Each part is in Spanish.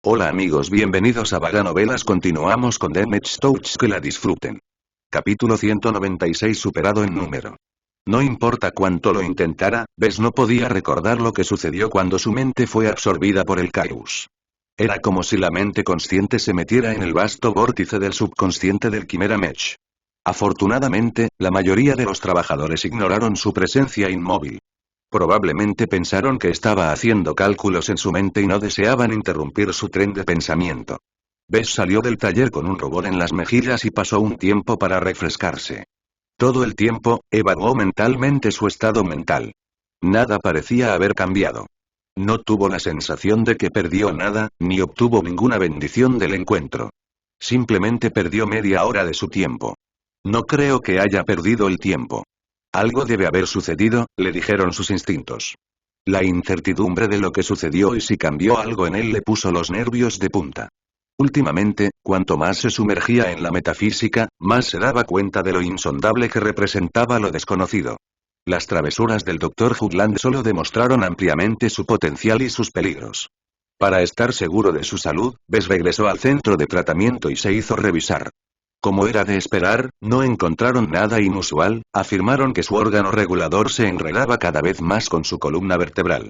Hola amigos, bienvenidos a Vaga Novelas. Continuamos con Damage Touch, que la disfruten. Capítulo 196, superado en número. No importa cuánto lo intentara, Bess no podía recordar lo que sucedió cuando su mente fue absorbida por el caos. Era como si la mente consciente se metiera en el vasto vórtice del subconsciente del Quimera Mech. Afortunadamente, la mayoría de los trabajadores ignoraron su presencia inmóvil. Probablemente pensaron que estaba haciendo cálculos en su mente y no deseaban interrumpir su tren de pensamiento. Bess salió del taller con un rubor en las mejillas y pasó un tiempo para refrescarse. Todo el tiempo, evaluó mentalmente su estado mental. Nada parecía haber cambiado. No tuvo la sensación de que perdió nada, ni obtuvo ninguna bendición del encuentro. Simplemente perdió media hora de su tiempo. No creo que haya perdido el tiempo. Algo debe haber sucedido, le dijeron sus instintos. La incertidumbre de lo que sucedió y si cambió algo en él le puso los nervios de punta. Últimamente, cuanto más se sumergía en la metafísica, más se daba cuenta de lo insondable que representaba lo desconocido. Las travesuras del Dr. Hoagland solo demostraron ampliamente su potencial y sus peligros. Para estar seguro de su salud, Bess regresó al centro de tratamiento y se hizo revisar. Como era de esperar, no encontraron nada inusual, afirmaron que su órgano regulador se enredaba cada vez más con su columna vertebral.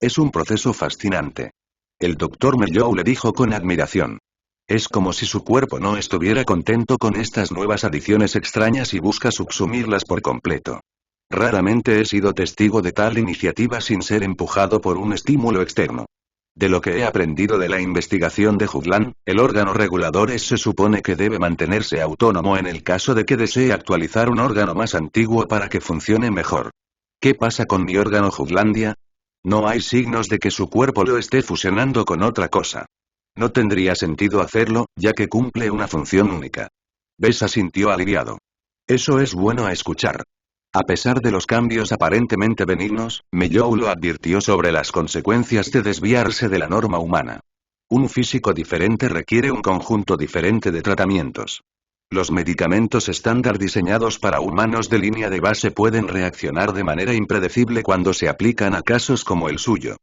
Es un proceso fascinante. El doctor Mellow le dijo con admiración. Es como si su cuerpo no estuviera contento con estas nuevas adiciones extrañas y busca subsumirlas por completo. Raramente he sido testigo de tal iniciativa sin ser empujado por un estímulo externo. De lo que he aprendido de la investigación de Hoagland, el órgano regulador se supone que debe mantenerse autónomo en el caso de que desee actualizar un órgano más antiguo para que funcione mejor. ¿Qué pasa con mi órgano Hoaglandia? No hay signos de que su cuerpo lo esté fusionando con otra cosa. No tendría sentido hacerlo, ya que cumple una función única. Bess asintió aliviado. Eso es bueno a escuchar. A pesar de los cambios aparentemente benignos, Mellow lo advirtió sobre las consecuencias de desviarse de la norma humana. Un físico diferente requiere un conjunto diferente de tratamientos. Los medicamentos estándar diseñados para humanos de línea de base pueden reaccionar de manera impredecible cuando se aplican a casos como el suyo.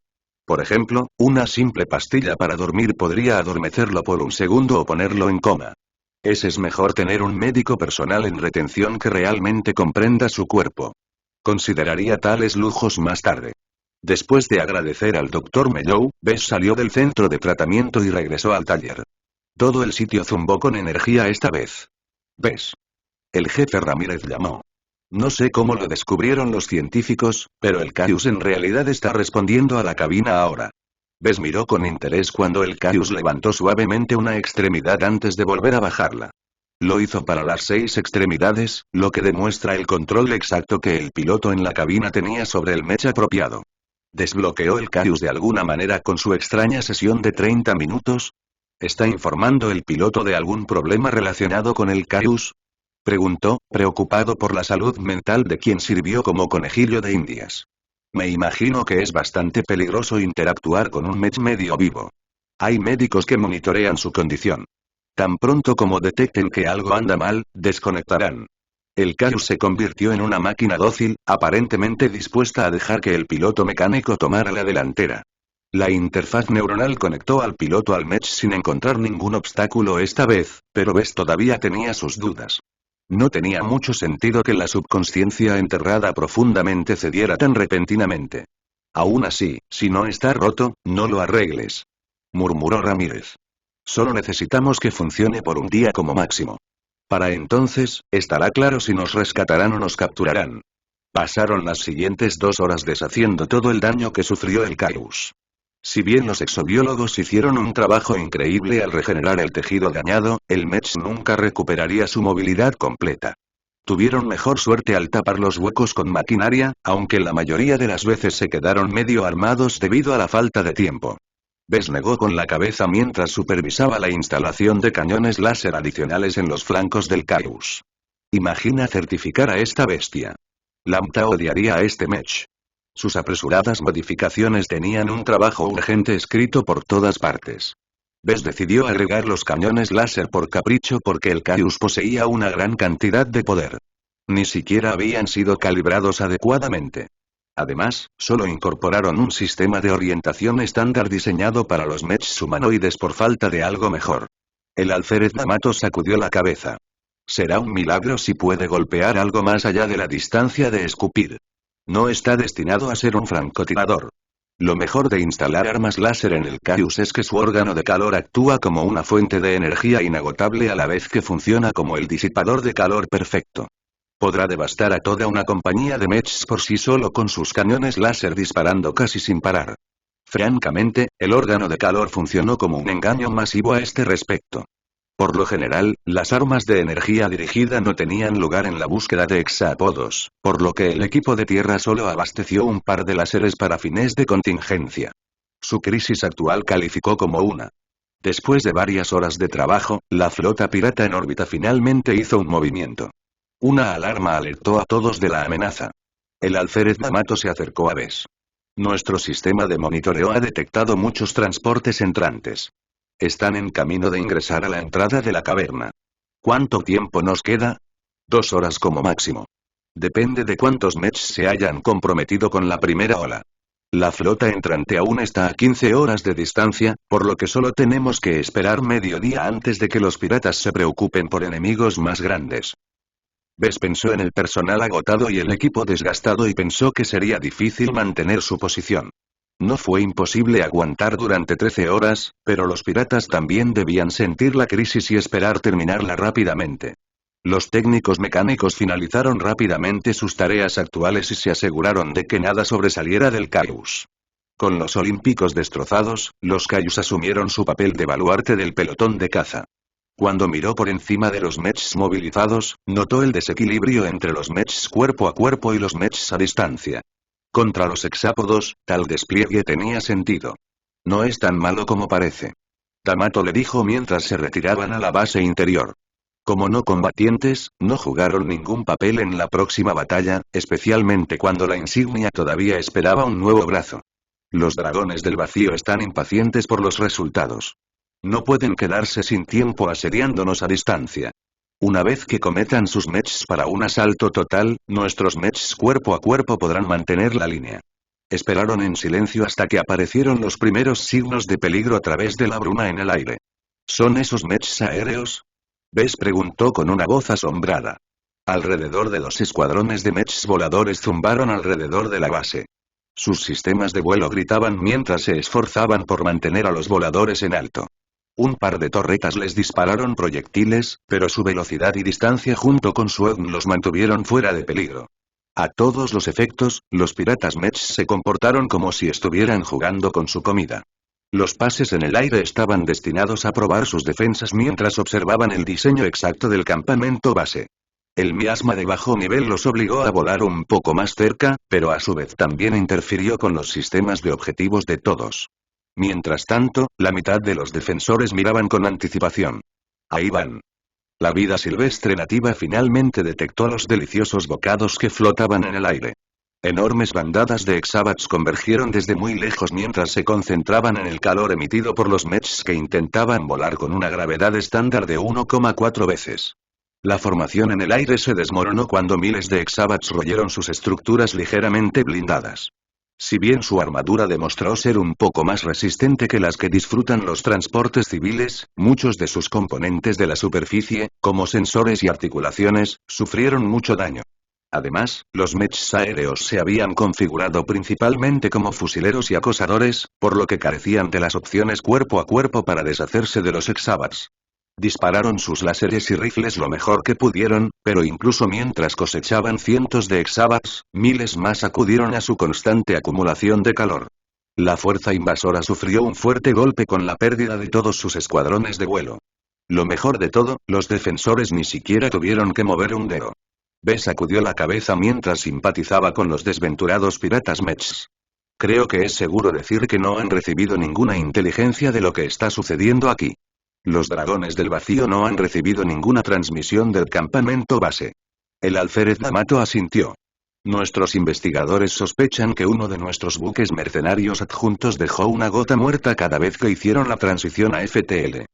Por ejemplo, una simple pastilla para dormir podría adormecerlo por un segundo o ponerlo en coma. Es mejor tener un médico personal en retención que realmente comprenda su cuerpo. Consideraría tales lujos más tarde. Después de agradecer al Dr. Mellow, Bess salió del centro de tratamiento y regresó al taller. Todo el sitio zumbó con energía esta vez. Bess. El jefe Ramírez llamó. No sé cómo lo descubrieron los científicos, pero el Caius en realidad está respondiendo a la cabina ahora. Bess miró con interés cuando el Caius levantó suavemente una extremidad antes de volver a bajarla. Lo hizo para las 6 extremidades, lo que demuestra el control exacto que el piloto en la cabina tenía sobre el Mech apropiado. ¿Desbloqueó el Caius de alguna manera con su extraña sesión de 30 minutos? ¿Está informando el piloto de algún problema relacionado con el Caius? Preguntó, preocupado por la salud mental de quien sirvió como conejillo de indias. Me imagino que es bastante peligroso interactuar con un Mech medio vivo. Hay médicos que monitorean su condición. Tan pronto como detecten que algo anda mal, desconectarán. El Caius se convirtió en una máquina dócil, aparentemente dispuesta a dejar que el piloto mecánico tomara la delantera. La interfaz neuronal conectó al piloto al Mech sin encontrar ningún obstáculo esta vez, pero Bess todavía tenía sus dudas. No tenía mucho sentido que la subconsciencia enterrada profundamente cediera tan repentinamente. Aún así, si no está roto, no lo arregles. Murmuró Ramírez. Solo necesitamos que funcione por un día como máximo. Para entonces, estará claro si nos rescatarán o nos capturarán. Pasaron las siguientes 2 horas deshaciendo todo el daño que sufrió el Caius. Si bien los exobiólogos hicieron un trabajo increíble al regenerar el tejido dañado, el Mech nunca recuperaría su movilidad completa. Tuvieron mejor suerte al tapar los huecos con maquinaria, aunque la mayoría de las veces se quedaron medio armados debido a la falta de tiempo. Bess negó con la cabeza mientras supervisaba la instalación de cañones láser adicionales en los flancos del Caius. Imagina certificar a esta bestia. Lambda odiaría a este Mech. Sus apresuradas modificaciones tenían un trabajo urgente escrito por todas partes. Bess decidió agregar los cañones láser por capricho porque el Caius poseía una gran cantidad de poder. Ni siquiera habían sido calibrados adecuadamente. Además, solo incorporaron un sistema de orientación estándar diseñado para los mechs humanoides por falta de algo mejor. El alférez D'Amato sacudió la cabeza. Será un milagro si puede golpear algo más allá de la distancia de escupir. No está destinado a ser un francotirador. Lo mejor de instalar armas láser en el Caius es que su órgano de calor actúa como una fuente de energía inagotable a la vez que funciona como el disipador de calor perfecto. Podrá devastar a toda una compañía de mechs por sí solo con sus cañones láser disparando casi sin parar. Francamente, el órgano de calor funcionó como un engaño masivo a este respecto. Por lo general, las armas de energía dirigida no tenían lugar en la búsqueda de hexápodos, por lo que el equipo de tierra solo abasteció un par de láseres para fines de contingencia. Su crisis actual calificó como una. Después de varias horas de trabajo, la flota pirata en órbita finalmente hizo un movimiento. Una alarma alertó a todos de la amenaza. El alférez D'Amato se acercó a Bes. Nuestro sistema de monitoreo ha detectado muchos transportes entrantes. Están en camino de ingresar a la entrada de la caverna. ¿Cuánto tiempo nos queda? 2 horas como máximo. Depende de cuántos mechs se hayan comprometido con la primera ola. La flota entrante aún está a 15 horas de distancia, por lo que solo tenemos que esperar mediodía antes de que los piratas se preocupen por enemigos más grandes. Bes pensó en el personal agotado y el equipo desgastado y pensó que sería difícil mantener su posición. No fue imposible aguantar durante 13 horas, pero los piratas también debían sentir la crisis y esperar terminarla rápidamente. Los técnicos mecánicos finalizaron rápidamente sus tareas actuales y se aseguraron de que nada sobresaliera del Caius. Con los olímpicos destrozados, los Caius asumieron su papel de baluarte del pelotón de caza. Cuando miró por encima de los mechs movilizados, notó el desequilibrio entre los mechs cuerpo a cuerpo y los mechs a distancia. Contra los hexápodos, tal despliegue tenía sentido. No es tan malo como parece. D'Amato le dijo mientras se retiraban a la base interior. Como no combatientes, no jugaron ningún papel en la próxima batalla, especialmente cuando la insignia todavía esperaba un nuevo brazo. Los dragones del vacío están impacientes por los resultados. No pueden quedarse sin tiempo asediándonos a distancia. Una vez que cometan sus mechs para un asalto total, nuestros mechs cuerpo a cuerpo podrán mantener la línea. Esperaron en silencio hasta que aparecieron los primeros signos de peligro a través de la bruma en el aire. ¿Son esos mechs aéreos? Bes preguntó con una voz asombrada. Alrededor de los escuadrones de mechs voladores zumbaron alrededor de la base. Sus sistemas de vuelo gritaban mientras se esforzaban por mantener a los voladores en alto. Un par de torretas les dispararon proyectiles, pero su velocidad y distancia junto con su EGM los mantuvieron fuera de peligro. A todos los efectos, los piratas mechs se comportaron como si estuvieran jugando con su comida. Los pases en el aire estaban destinados a probar sus defensas mientras observaban el diseño exacto del campamento base. El miasma de bajo nivel los obligó a volar un poco más cerca, pero a su vez también interfirió con los sistemas de objetivos de todos. Mientras tanto, la mitad de los defensores miraban con anticipación. Ahí van. La vida silvestre nativa finalmente detectó los deliciosos bocados que flotaban en el aire. Enormes bandadas de exabats convergieron desde muy lejos mientras se concentraban en el calor emitido por los mechs que intentaban volar con una gravedad estándar de 1,4 veces. La formación en el aire se desmoronó cuando miles de exabats royeron sus estructuras ligeramente blindadas. Si bien su armadura demostró ser un poco más resistente que las que disfrutan los transportes civiles, muchos de sus componentes de la superficie, como sensores y articulaciones, sufrieron mucho daño. Además, los mechs aéreos se habían configurado principalmente como fusileros y acosadores, por lo que carecían de las opciones cuerpo a cuerpo para deshacerse de los exabats. Dispararon sus láseres y rifles lo mejor que pudieron, pero incluso mientras cosechaban cientos de exabats, miles más acudieron a su constante acumulación de calor. La fuerza invasora sufrió un fuerte golpe con la pérdida de todos sus escuadrones de vuelo. Lo mejor de todo, los defensores ni siquiera tuvieron que mover un dedo. Bes sacudió la cabeza mientras simpatizaba con los desventurados piratas mechs. Creo que es seguro decir que no han recibido ninguna inteligencia de lo que está sucediendo aquí. Los dragones del vacío no han recibido ninguna transmisión del campamento base. El alférez D'Amato asintió. Nuestros investigadores sospechan que uno de nuestros buques mercenarios adjuntos dejó una gota muerta cada vez que hicieron la transición a FTL.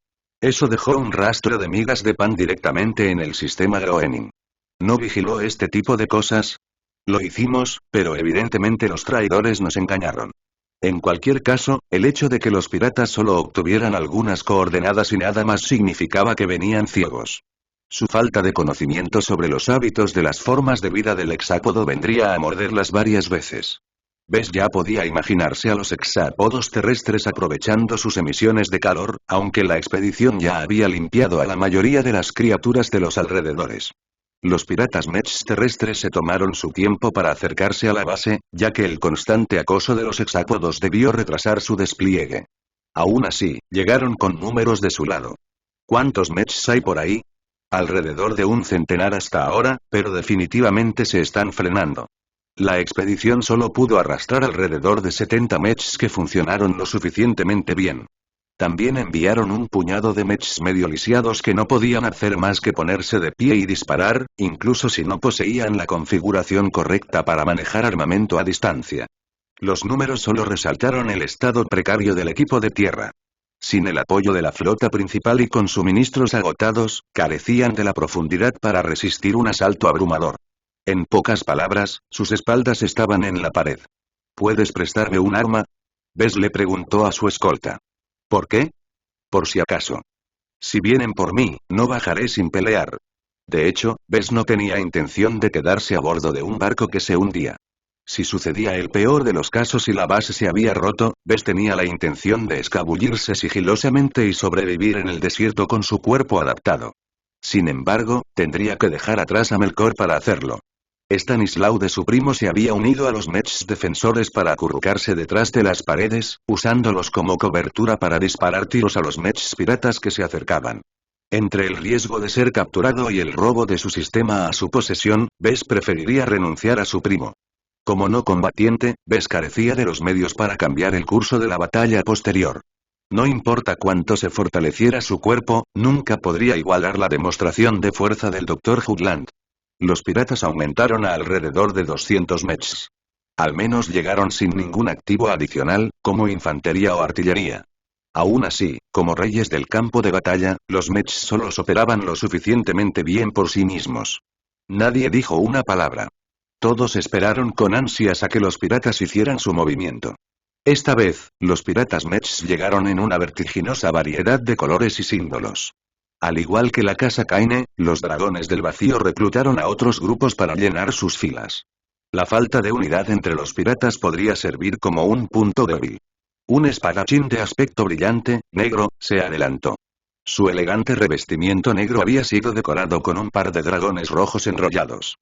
Eso dejó un rastro de migas de pan directamente en el sistema Groening. ¿No vigiló este tipo de cosas? Lo hicimos, pero evidentemente los traidores nos engañaron. En cualquier caso, el hecho de que los piratas solo obtuvieran algunas coordenadas y nada más significaba que venían ciegos. Su falta de conocimiento sobre los hábitos de las formas de vida del hexápodo vendría a morderlas varias veces. Bess ya podía imaginarse a los hexápodos terrestres aprovechando sus emisiones de calor, aunque la expedición ya había limpiado a la mayoría de las criaturas de los alrededores. Los piratas mechs terrestres se tomaron su tiempo para acercarse a la base, ya que el constante acoso de los hexápodos debió retrasar su despliegue. Aún así, llegaron con números de su lado. ¿Cuántos mechs hay por ahí? Alrededor de un centenar hasta ahora, pero definitivamente se están frenando. La expedición solo pudo arrastrar alrededor de 70 mechs que funcionaron lo suficientemente bien. También enviaron un puñado de mechs medio lisiados que no podían hacer más que ponerse de pie y disparar, incluso si no poseían la configuración correcta para manejar armamento a distancia. Los números solo resaltaron el estado precario del equipo de tierra. Sin el apoyo de la flota principal y con suministros agotados, carecían de la profundidad para resistir un asalto abrumador. En pocas palabras, sus espaldas estaban en la pared. ¿Puedes prestarme un arma? Bess le preguntó a su escolta. ¿Por qué? Por si acaso. Si vienen por mí, no bajaré sin pelear. De hecho, Bess no tenía intención de quedarse a bordo de un barco que se hundía. Si sucedía el peor de los casos y la base se había roto, Bess tenía la intención de escabullirse sigilosamente y sobrevivir en el desierto con su cuerpo adaptado. Sin embargo, tendría que dejar atrás a Melkor para hacerlo. Stanislaw de su primo se había unido a los mechs defensores para acurrucarse detrás de las paredes, usándolos como cobertura para disparar tiros a los mechs piratas que se acercaban. Entre el riesgo de ser capturado y el robo de su sistema a su posesión, Bess preferiría renunciar a su primo. Como no combatiente, Bess carecía de los medios para cambiar el curso de la batalla posterior. No importa cuánto se fortaleciera su cuerpo, nunca podría igualar la demostración de fuerza del Dr. Hoogland. Los piratas aumentaron a alrededor de 200 mechs. Al menos llegaron sin ningún activo adicional, como infantería o artillería. Aún así, como reyes del campo de batalla, los mechs solo operaban lo suficientemente bien por sí mismos. Nadie dijo una palabra. Todos esperaron con ansias a que los piratas hicieran su movimiento. Esta vez, los piratas mechs llegaron en una vertiginosa variedad de colores y símbolos. Al igual que la casa Kaine, los dragones del vacío reclutaron a otros grupos para llenar sus filas. La falta de unidad entre los piratas podría servir como un punto débil. Un espadachín de aspecto brillante, negro, se adelantó. Su elegante revestimiento negro había sido decorado con un par de dragones rojos enrollados.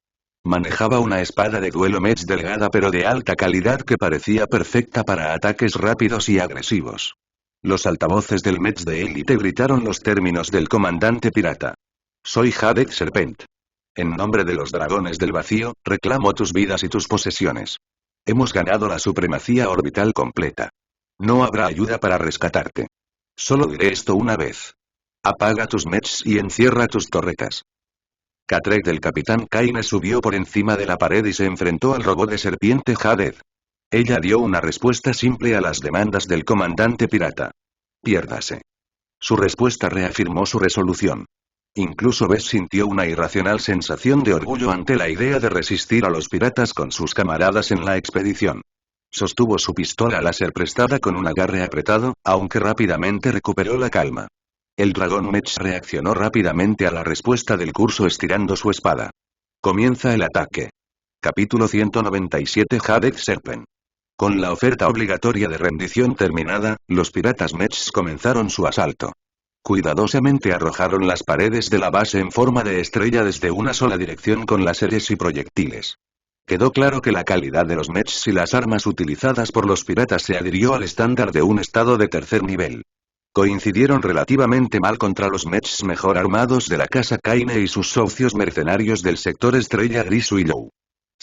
Manejaba una espada de duelo mech delgada pero de alta calidad que parecía perfecta para ataques rápidos y agresivos. Los altavoces del mech de élite gritaron los términos del comandante pirata. Soy Jadek Serpent. En nombre de los dragones del vacío, reclamo tus vidas y tus posesiones. Hemos ganado la supremacía orbital completa. No habrá ayuda para rescatarte. Solo diré esto una vez. Apaga tus mechs y encierra tus torretas. Catrek del capitán Kaine subió por encima de la pared y se enfrentó al robot de serpiente Jaded. Ella dio una respuesta simple a las demandas del comandante pirata. Piérdase. Su respuesta reafirmó su resolución. Incluso Bess sintió una irracional sensación de orgullo ante la idea de resistir a los piratas con sus camaradas en la expedición. Sostuvo su pistola láser prestada con un agarre apretado, aunque rápidamente recuperó la calma. El dragón mech reaccionó rápidamente a la respuesta del curso estirando su espada. Comienza el ataque. Capítulo 197 Jadek Serpent. Con la oferta obligatoria de rendición terminada, los piratas mechs comenzaron su asalto. Cuidadosamente arrojaron las paredes de la base en forma de estrella desde una sola dirección con láseres y proyectiles. Quedó claro que la calidad de los mechs y las armas utilizadas por los piratas se adhirió al estándar de un estado de tercer nivel. Coincidieron relativamente mal contra los mechs mejor armados de la casa Kaine y sus socios mercenarios del sector Estrella Gris Willow.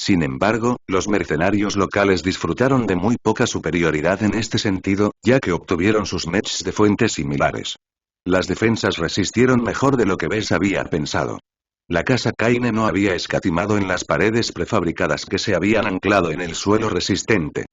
Sin embargo, los mercenarios locales disfrutaron de muy poca superioridad en este sentido, ya que obtuvieron sus mechs de fuentes similares. Las defensas resistieron mejor de lo que Bess había pensado. La casa Kaine no había escatimado en las paredes prefabricadas que se habían anclado en el suelo resistente.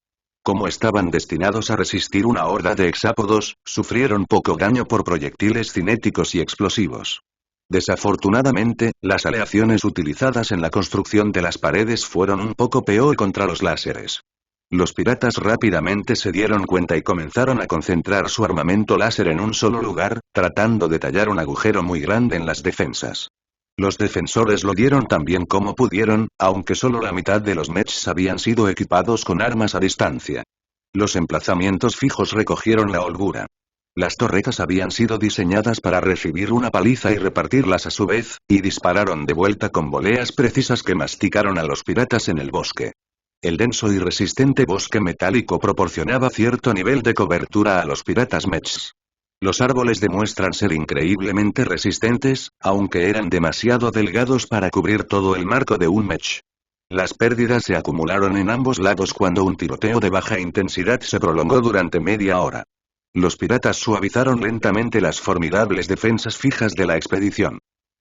Como estaban destinados a resistir una horda de hexápodos, sufrieron poco daño por proyectiles cinéticos y explosivos. Desafortunadamente, las aleaciones utilizadas en la construcción de las paredes fueron un poco peor contra los láseres. Los piratas rápidamente se dieron cuenta y comenzaron a concentrar su armamento láser en un solo lugar, tratando de tallar un agujero muy grande en las defensas. Los defensores lo dieron tan bien como pudieron, aunque solo la mitad de los mechs habían sido equipados con armas a distancia. Los emplazamientos fijos recogieron la holgura. Las torretas habían sido diseñadas para recibir una paliza y repartirlas a su vez, y dispararon de vuelta con voleas precisas que masticaron a los piratas en el bosque. El denso y resistente bosque metálico proporcionaba cierto nivel de cobertura a los piratas mechs. Los árboles demuestran ser increíblemente resistentes, aunque eran demasiado delgados para cubrir todo el marco de un mech. Las pérdidas se acumularon en ambos lados cuando un tiroteo de baja intensidad se prolongó durante media hora. Los piratas suavizaron lentamente las formidables defensas fijas de la expedición.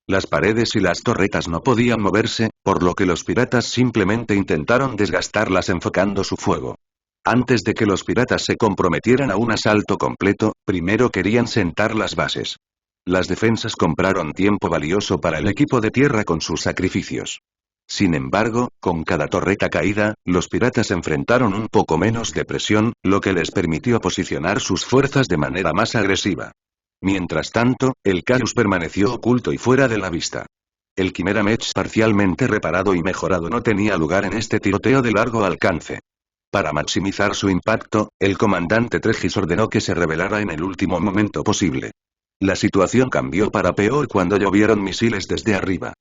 Las paredes y las torretas no podían moverse, por lo que los piratas simplemente intentaron desgastarlas enfocando su fuego. Antes de que los piratas se comprometieran a un asalto completo, primero querían sentar las bases. Las defensas compraron tiempo valioso para el equipo de tierra con sus sacrificios. Sin embargo, con cada torreta caída, los piratas enfrentaron un poco menos de presión, lo que les permitió posicionar sus fuerzas de manera más agresiva. Mientras tanto, el Carus permaneció oculto y fuera de la vista. El Quimera Mech parcialmente reparado y mejorado no tenía lugar en este tiroteo de largo alcance. Para maximizar su impacto, el comandante Tregis ordenó que se revelara en el último momento posible. La situación cambió para peor cuando llovieron misiles desde arriba.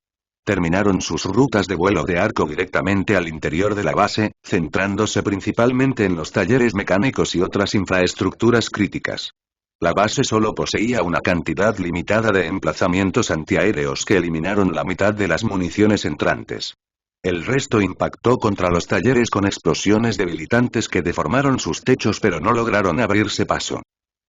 Terminaron sus rutas de vuelo de arco directamente al interior de la base, centrándose principalmente en los talleres mecánicos y otras infraestructuras críticas. La base solo poseía una cantidad limitada de emplazamientos antiaéreos que eliminaron la mitad de las municiones entrantes. El resto impactó contra los talleres con explosiones debilitantes que deformaron sus techos pero no lograron abrirse paso.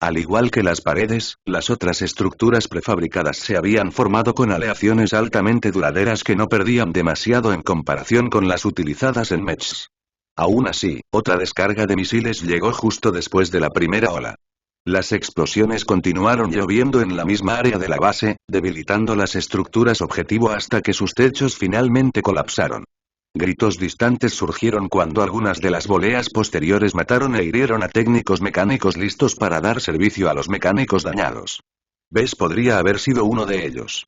Al igual que las paredes, las otras estructuras prefabricadas se habían formado con aleaciones altamente duraderas que no perdían demasiado en comparación con las utilizadas en mechs. Aún así, otra descarga de misiles llegó justo después de la primera ola. Las explosiones continuaron lloviendo en la misma área de la base, debilitando las estructuras objetivo hasta que sus techos finalmente colapsaron. Gritos distantes surgieron cuando algunas de las voleas posteriores mataron e hirieron a técnicos mecánicos listos para dar servicio a los mecánicos dañados. Bess podría haber sido uno de ellos.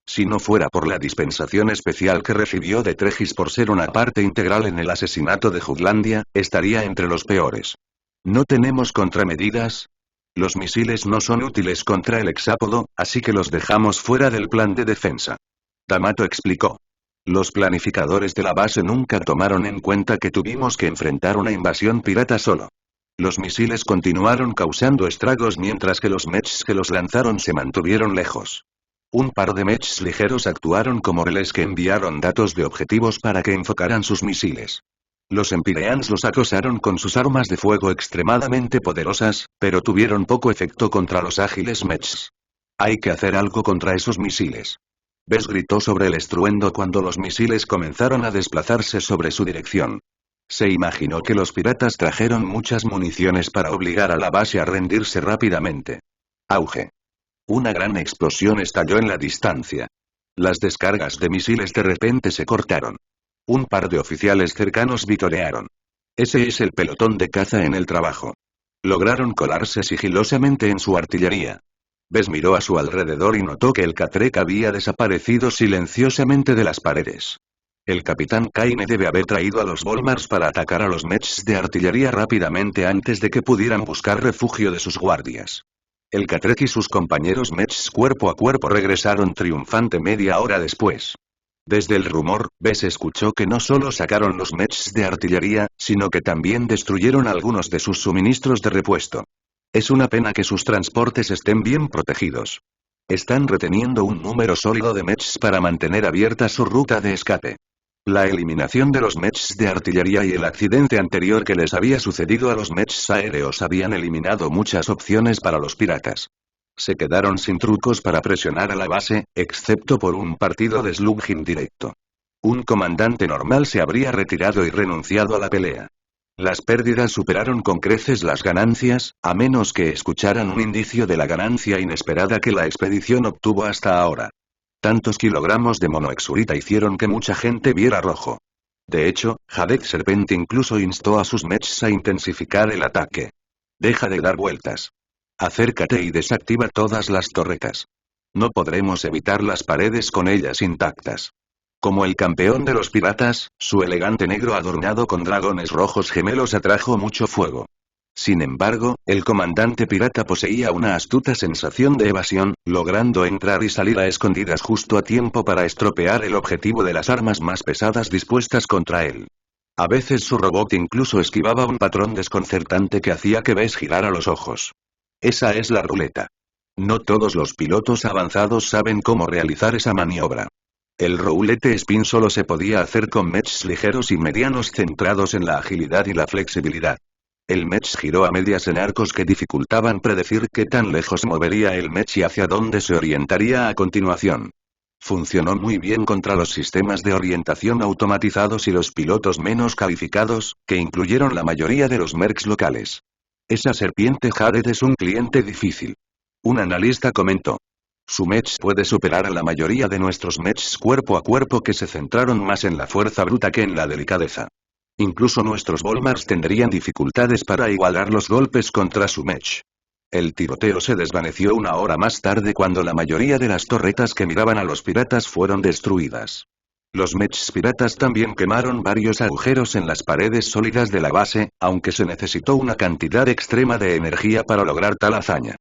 Si no fuera por la dispensación especial que recibió de Tregis por ser una parte integral en el asesinato de Jutlandia, estaría entre los peores. ¿No tenemos contramedidas? Los misiles no son útiles contra el hexápodo, así que los dejamos fuera del plan de defensa. D'Amato explicó. Los planificadores de la base nunca tomaron en cuenta que tuvimos que enfrentar una invasión pirata solo. Los misiles continuaron causando estragos mientras que los mechs que los lanzaron se mantuvieron lejos. Un par de mechs ligeros actuaron como relés que enviaron datos de objetivos para que enfocaran sus misiles. Los Empireans los acosaron con sus armas de fuego extremadamente poderosas, pero tuvieron poco efecto contra los ágiles mechs. Hay que hacer algo contra esos misiles. Bess gritó sobre el estruendo cuando los misiles comenzaron a desplazarse sobre su dirección. Se imaginó que los piratas trajeron muchas municiones para obligar a la base a rendirse rápidamente. Auge. Una gran explosión estalló en la distancia. Las descargas de misiles de repente se cortaron. Un par de oficiales cercanos vitorearon. Ese es el pelotón de caza en el trabajo. Lograron colarse sigilosamente en su artillería. Bess miró a su alrededor y notó que el Catrek había desaparecido silenciosamente de las paredes. El capitán Kaine debe haber traído a los Volmars para atacar a los mechs de artillería rápidamente antes de que pudieran buscar refugio de sus guardias. El Catrek y sus compañeros mechs cuerpo a cuerpo regresaron triunfante media hora después. Desde el rumor, Bess escuchó que no solo sacaron los mechs de artillería, sino que también destruyeron algunos de sus suministros de repuesto. Es una pena que sus transportes estén bien protegidos. Están reteniendo un número sólido de mechs para mantener abierta su ruta de escape. La eliminación de los mechs de artillería y el accidente anterior que les había sucedido a los mechs aéreos habían eliminado muchas opciones para los piratas. Se quedaron sin trucos para presionar a la base, excepto por un partido de slugging directo. Un comandante normal se habría retirado y renunciado a la pelea. Las pérdidas superaron con creces las ganancias, a menos que escucharan un indicio de la ganancia inesperada que la expedición obtuvo hasta ahora. Tantos kilogramos de monoexurita hicieron que mucha gente viera rojo. De hecho, Jadek Serpent incluso instó a sus mechs a intensificar el ataque. Deja de dar vueltas. Acércate y desactiva todas las torretas. No podremos evitar las paredes con ellas intactas. Como el campeón de los piratas, su elegante negro adornado con dragones rojos gemelos atrajo mucho fuego. Sin embargo, el comandante pirata poseía una astuta sensación de evasión, logrando entrar y salir a escondidas justo a tiempo para estropear el objetivo de las armas más pesadas dispuestas contra él. A veces su robot incluso esquivaba un patrón desconcertante que hacía que Bess girara los ojos. Esa es la ruleta. No todos los pilotos avanzados saben cómo realizar esa maniobra. El roulette spin solo se podía hacer con mechs ligeros y medianos centrados en la agilidad y la flexibilidad. El mech giró a medias en arcos que dificultaban predecir qué tan lejos movería el mech y hacia dónde se orientaría a continuación. Funcionó muy bien contra los sistemas de orientación automatizados y los pilotos menos calificados, que incluyeron la mayoría de los mercs locales. Esa serpiente Jared es un cliente difícil. Un analista comentó. Su mech puede superar a la mayoría de nuestros mechs cuerpo a cuerpo que se centraron más en la fuerza bruta que en la delicadeza. Incluso nuestros Volmars tendrían dificultades para igualar los golpes contra su mech. El tiroteo se desvaneció una hora más tarde cuando la mayoría de las torretas que miraban a los piratas fueron destruidas. Los mechs piratas también quemaron varios agujeros en las paredes sólidas de la base, aunque se necesitó una cantidad extrema de energía para lograr tal hazaña.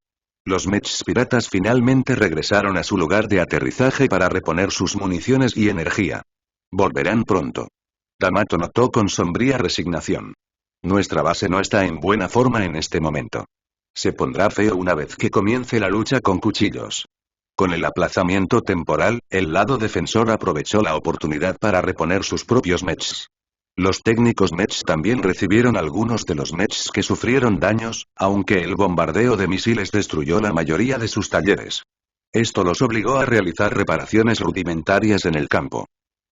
Los mechs piratas finalmente regresaron a su lugar de aterrizaje para reponer sus municiones y energía. Volverán pronto. D'Amato notó con sombría resignación. Nuestra base no está en buena forma en este momento. Se pondrá feo una vez que comience la lucha con cuchillos. Con el aplazamiento temporal, el lado defensor aprovechó la oportunidad para reponer sus propios mechs. Los técnicos mechs también recibieron algunos de los mechs que sufrieron daños, aunque el bombardeo de misiles destruyó la mayoría de sus talleres. Esto los obligó a realizar reparaciones rudimentarias en el campo.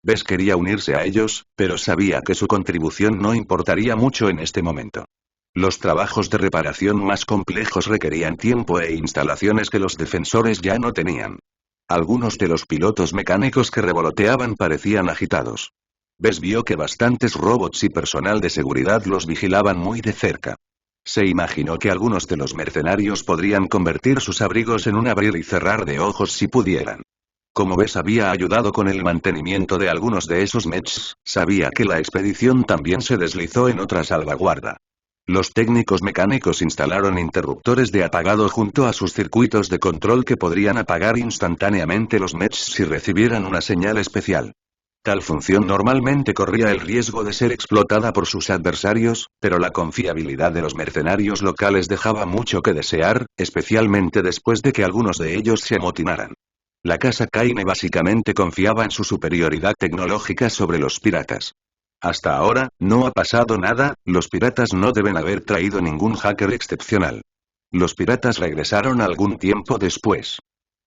Bess quería unirse a ellos, pero sabía que su contribución no importaría mucho en este momento. Los trabajos de reparación más complejos requerían tiempo e instalaciones que los defensores ya no tenían. Algunos de los pilotos mecánicos que revoloteaban parecían agitados. Bess vio que bastantes robots y personal de seguridad los vigilaban muy de cerca. Se imaginó que algunos de los mercenarios podrían convertir sus abrigos en un abrir y cerrar de ojos si pudieran. Como Bess había ayudado con el mantenimiento de algunos de esos mechs, sabía que la expedición también se deslizó en otra salvaguarda. Los técnicos mecánicos instalaron interruptores de apagado junto a sus circuitos de control que podrían apagar instantáneamente los mechs si recibieran una señal especial. Tal función normalmente corría el riesgo de ser explotada por sus adversarios, pero la confiabilidad de los mercenarios locales dejaba mucho que desear, especialmente después de que algunos de ellos se amotinaran. La casa Kaine básicamente confiaba en su superioridad tecnológica sobre los piratas. Hasta ahora, no ha pasado nada, los piratas no deben haber traído ningún hacker excepcional. Los piratas regresaron algún tiempo después.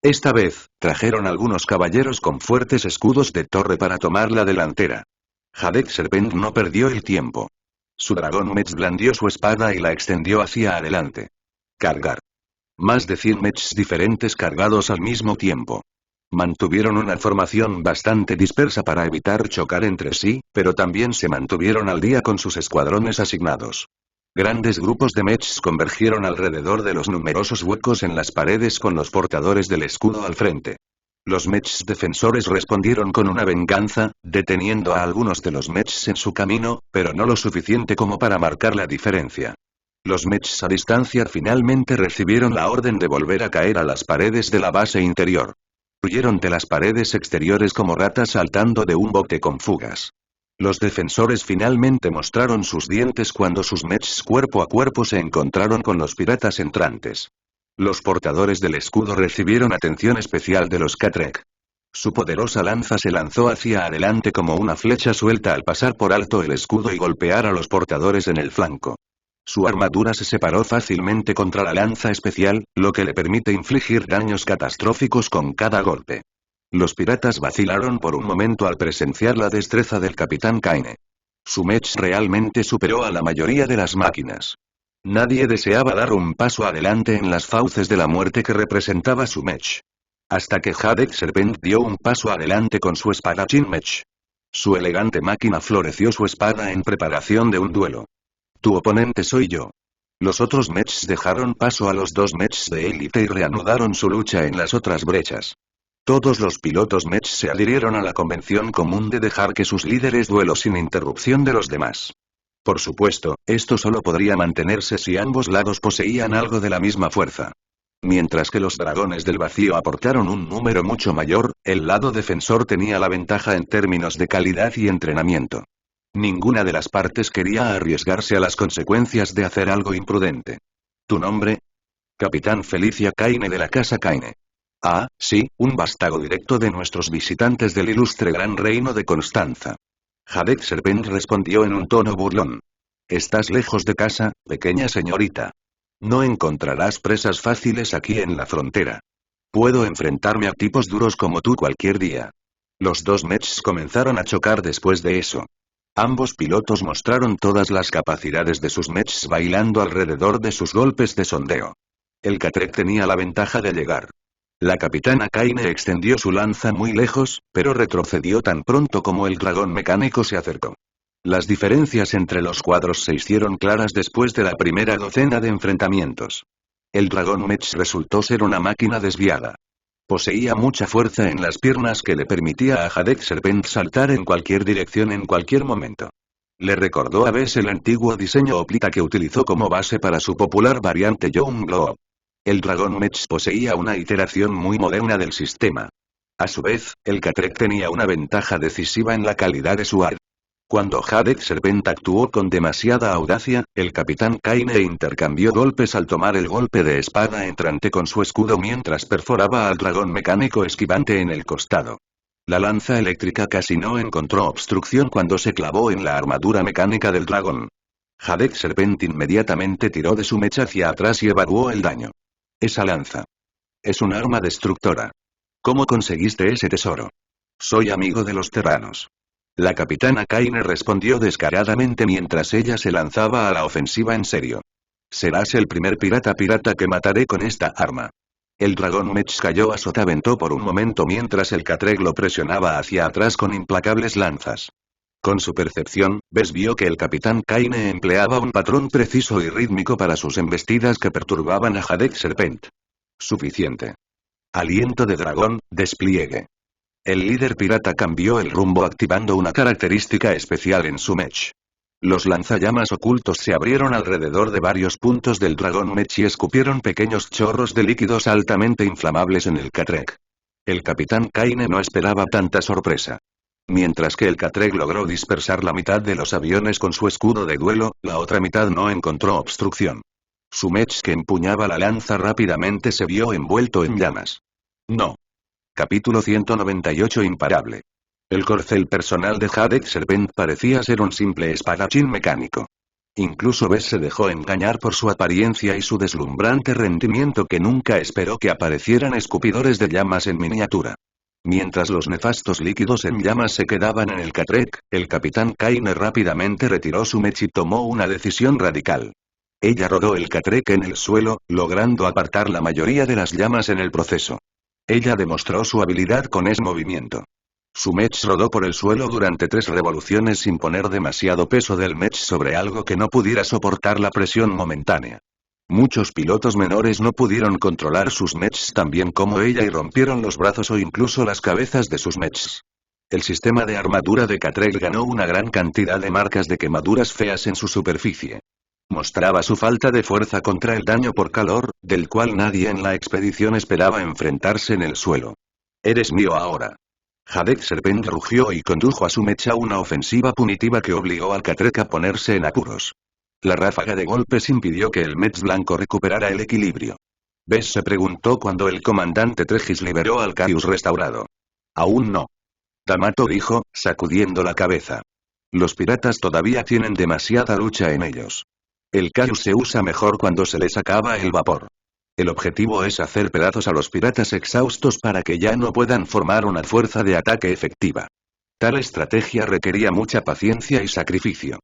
Esta vez, trajeron algunos caballeros con fuertes escudos de torre para tomar la delantera. Jadek Serpent no perdió el tiempo. Su dragón mech blandió su espada y la extendió hacia adelante. Cargar. Más de 100 mechs diferentes cargados al mismo tiempo. Mantuvieron una formación bastante dispersa para evitar chocar entre sí, pero también se mantuvieron al día con sus escuadrones asignados. Grandes grupos de mechs convergieron alrededor de los numerosos huecos en las paredes con los portadores del escudo al frente. Los mechs defensores respondieron con una venganza, deteniendo a algunos de los mechs en su camino, pero no lo suficiente como para marcar la diferencia. Los mechs a distancia finalmente recibieron la orden de volver a caer a las paredes de la base interior. Huyeron de las paredes exteriores como ratas saltando de un bote con fugas. Los defensores finalmente mostraron sus dientes cuando sus mechs cuerpo a cuerpo se encontraron con los piratas entrantes. Los portadores del escudo recibieron atención especial de los Catrek. Su poderosa lanza se lanzó hacia adelante como una flecha suelta al pasar por alto el escudo y golpear a los portadores en el flanco. Su armadura se separó fácilmente contra la lanza especial, lo que le permite infligir daños catastróficos con cada golpe. Los piratas vacilaron por un momento al presenciar la destreza del capitán Kaine. Su mech realmente superó a la mayoría de las máquinas. Nadie deseaba dar un paso adelante en las fauces de la muerte que representaba su mech. Hasta que Jadek Serpent dio un paso adelante con su espadachín Mech. Su elegante máquina floreció su espada en preparación de un duelo. Tu oponente soy yo. Los otros Mechs dejaron paso a los dos Mechs de élite y reanudaron su lucha en las otras brechas. Todos los pilotos Mechs se adhirieron a la convención común de dejar que sus líderes duelo sin interrupción de los demás. Por supuesto, esto solo podría mantenerse si ambos lados poseían algo de la misma fuerza. Mientras que los dragones del vacío aportaron un número mucho mayor, el lado defensor tenía la ventaja en términos de calidad y entrenamiento. Ninguna de las partes quería arriesgarse a las consecuencias de hacer algo imprudente. ¿Tu nombre? Capitán Felicia Kaine de la Casa Kaine. Ah, sí, un vástago directo de nuestros visitantes del ilustre Gran Reino de Constanza. Jadek Serpent respondió en un tono burlón. Estás lejos de casa, pequeña señorita. No encontrarás presas fáciles aquí en la frontera. Puedo enfrentarme a tipos duros como tú cualquier día. Los dos Mechs comenzaron a chocar después de eso. Ambos pilotos mostraron todas las capacidades de sus Mechs bailando alrededor de sus golpes de sondeo. El Catrek tenía la ventaja de llegar. La capitana Kaine extendió su lanza muy lejos, pero retrocedió tan pronto como el dragón mecánico se acercó. Las diferencias entre los cuadros se hicieron claras después de la primera docena de enfrentamientos. El dragón Mech resultó ser una máquina desviada. Poseía mucha fuerza en las piernas que le permitía a Jadek Serpent saltar en cualquier dirección en cualquier momento. Le recordó a Bess el antiguo diseño Hoplita que utilizó como base para su popular variante Youngblood. El dragón Mech poseía una iteración muy moderna del sistema. A su vez, el Catrek tenía una ventaja decisiva en la calidad de su arte. Cuando Jadek Serpent actuó con demasiada audacia, el capitán Kaine intercambió golpes al tomar el golpe de espada entrante con su escudo mientras perforaba al dragón mecánico esquivante en el costado. La lanza eléctrica casi no encontró obstrucción cuando se clavó en la armadura mecánica del dragón. Jadek Serpent inmediatamente tiró de su mecha hacia atrás y evaluó el daño. Esa lanza. Es un arma destructora. ¿Cómo conseguiste ese tesoro? Soy amigo de los terranos. La capitana Kaine respondió descaradamente mientras ella se lanzaba a la ofensiva en serio. Serás el primer pirata que mataré con esta arma. El dragón Mech cayó a sotavento por un momento mientras el Catrek lo presionaba hacia atrás con implacables lanzas. Con su percepción, Bess vio que el capitán Kaine empleaba un patrón preciso y rítmico para sus embestidas que perturbaban a Jadek Serpent. Suficiente. Aliento de dragón, despliegue. El líder pirata cambió el rumbo activando una característica especial en su Mech. Los lanzallamas ocultos se abrieron alrededor de varios puntos del dragón Mech y escupieron pequeños chorros de líquidos altamente inflamables en el Catrek. El capitán Kaine no esperaba tanta sorpresa. Mientras que el Catrek logró dispersar la mitad de los aviones con su escudo de duelo, la otra mitad no encontró obstrucción. Su Mech que empuñaba la lanza rápidamente se vio envuelto en llamas. No. Capítulo 198 Imparable. El corcel personal de Jadek Serpent parecía ser un simple espadachín mecánico. Incluso Bess se dejó engañar por su apariencia y su deslumbrante rendimiento que nunca esperó que aparecieran escupidores de llamas en miniatura. Mientras los nefastos líquidos en llamas se quedaban en el Catrek, el capitán Kaine rápidamente retiró su Mech y tomó una decisión radical. Ella rodó el Catrek en el suelo, logrando apartar la mayoría de las llamas en el proceso. Ella demostró su habilidad con ese movimiento. Su Mech rodó por el suelo durante 3 revoluciones sin poner demasiado peso del Mech sobre algo que no pudiera soportar la presión momentánea. Muchos pilotos menores no pudieron controlar sus Mechs tan bien como ella y rompieron los brazos o incluso las cabezas de sus Mechs. El sistema de armadura de Catrek ganó una gran cantidad de marcas de quemaduras feas en su superficie. Mostraba su falta de fuerza contra el daño por calor, del cual nadie en la expedición esperaba enfrentarse en el suelo. Eres mío ahora. Jadek Serpent rugió y condujo a su mecha una ofensiva punitiva que obligó al Catrek a ponerse en apuros. La ráfaga de golpes impidió que el Mech blanco recuperara el equilibrio. Bess se preguntó cuando el comandante Tregis liberó al Caius restaurado. Aún no. D'Amato dijo, sacudiendo la cabeza. Los piratas todavía tienen demasiada lucha en ellos. El Caius se usa mejor cuando se les acaba el vapor. El objetivo es hacer pedazos a los piratas exhaustos para que ya no puedan formar una fuerza de ataque efectiva. Tal estrategia requería mucha paciencia y sacrificio.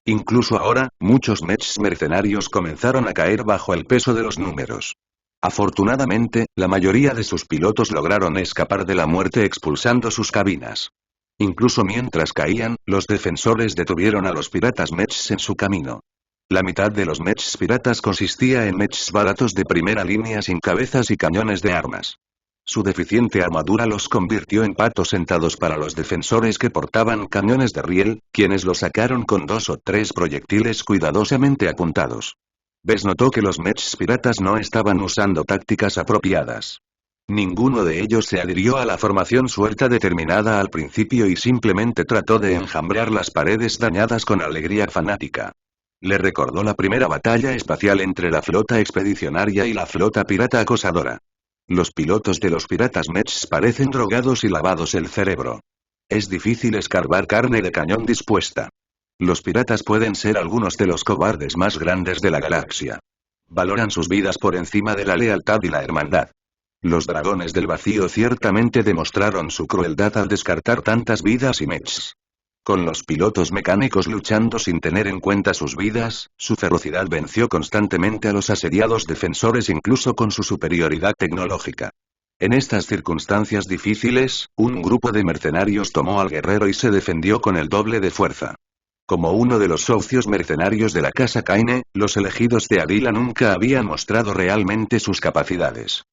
Incluso ahora, muchos Mechs mercenarios comenzaron a caer bajo el peso de los números. Afortunadamente, la mayoría de sus pilotos lograron escapar de la muerte expulsando sus cabinas. Incluso mientras caían, los defensores detuvieron a los piratas mechs en su camino. La mitad de los mechs piratas consistía en mechs baratos de primera línea sin cabezas y cañones de armas. Su deficiente armadura los convirtió en patos sentados para los defensores que portaban cañones de riel, quienes los sacaron con 2 o 3 proyectiles cuidadosamente apuntados. Bess notó que los mechs piratas no estaban usando tácticas apropiadas. Ninguno de ellos se adhirió a la formación suelta determinada al principio y simplemente trató de enjambrar las paredes dañadas con alegría fanática. Le recordó la primera batalla espacial entre la flota expedicionaria y la flota pirata acosadora. Los pilotos de los piratas mechs parecen drogados y lavados el cerebro. Es difícil escarbar carne de cañón dispuesta. Los piratas pueden ser algunos de los cobardes más grandes de la galaxia. Valoran sus vidas por encima de la lealtad y la hermandad. Los dragones del vacío ciertamente demostraron su crueldad al descartar tantas vidas y mechs. Con los pilotos mecánicos luchando sin tener en cuenta sus vidas, su ferocidad venció constantemente a los asediados defensores incluso con su superioridad tecnológica. En estas circunstancias difíciles, un grupo de mercenarios tomó al guerrero y se defendió con el doble de fuerza. Como uno de los socios mercenarios de la casa Kaine, los elegidos de Adila nunca habían mostrado realmente sus capacidades.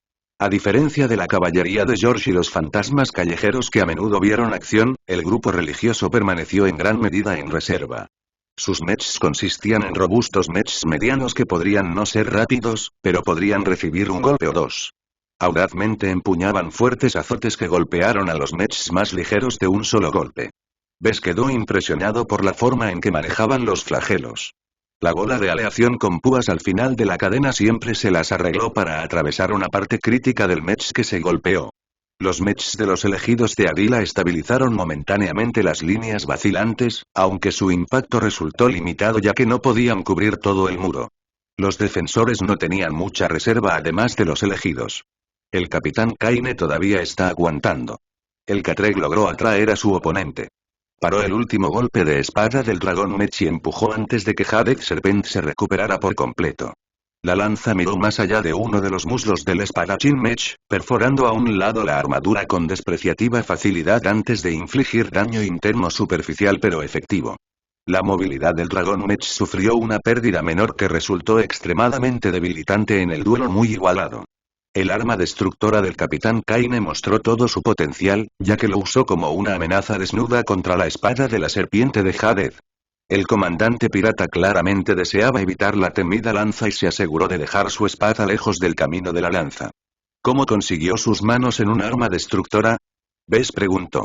A diferencia de la caballería de George y los fantasmas callejeros que a menudo vieron acción, el grupo religioso permaneció en gran medida en reserva. Sus mechs consistían en robustos mechs medianos que podrían no ser rápidos, pero podrían recibir un golpe o dos. Audazmente empuñaban fuertes azotes que golpearon a los mechs más ligeros de un solo golpe. Bess quedó impresionado por la forma en que manejaban los flagelos. La bola de aleación con púas al final de la cadena siempre se las arregló para atravesar una parte crítica del mech que se golpeó. Los mechs de los elegidos de Adila estabilizaron momentáneamente las líneas vacilantes, aunque su impacto resultó limitado ya que no podían cubrir todo el muro. Los defensores no tenían mucha reserva además de los elegidos. El capitán Kaine todavía está aguantando. El Catreg logró atraer a su oponente. Paró el último golpe de espada del dragón mech y empujó antes de que Jadek Serpent se recuperara por completo. La lanza miró más allá de uno de los muslos del espadachín mech, perforando a un lado la armadura con despreciativa facilidad antes de infligir daño interno superficial pero efectivo. La movilidad del dragón mech sufrió una pérdida menor que resultó extremadamente debilitante en el duelo muy igualado. El arma destructora del capitán Kaine mostró todo su potencial, ya que lo usó como una amenaza desnuda contra la espada de la serpiente de Hadeth. El comandante pirata claramente deseaba evitar la temida lanza y se aseguró de dejar su espada lejos del camino de la lanza. ¿Cómo consiguió sus manos en un arma destructora? Bess preguntó.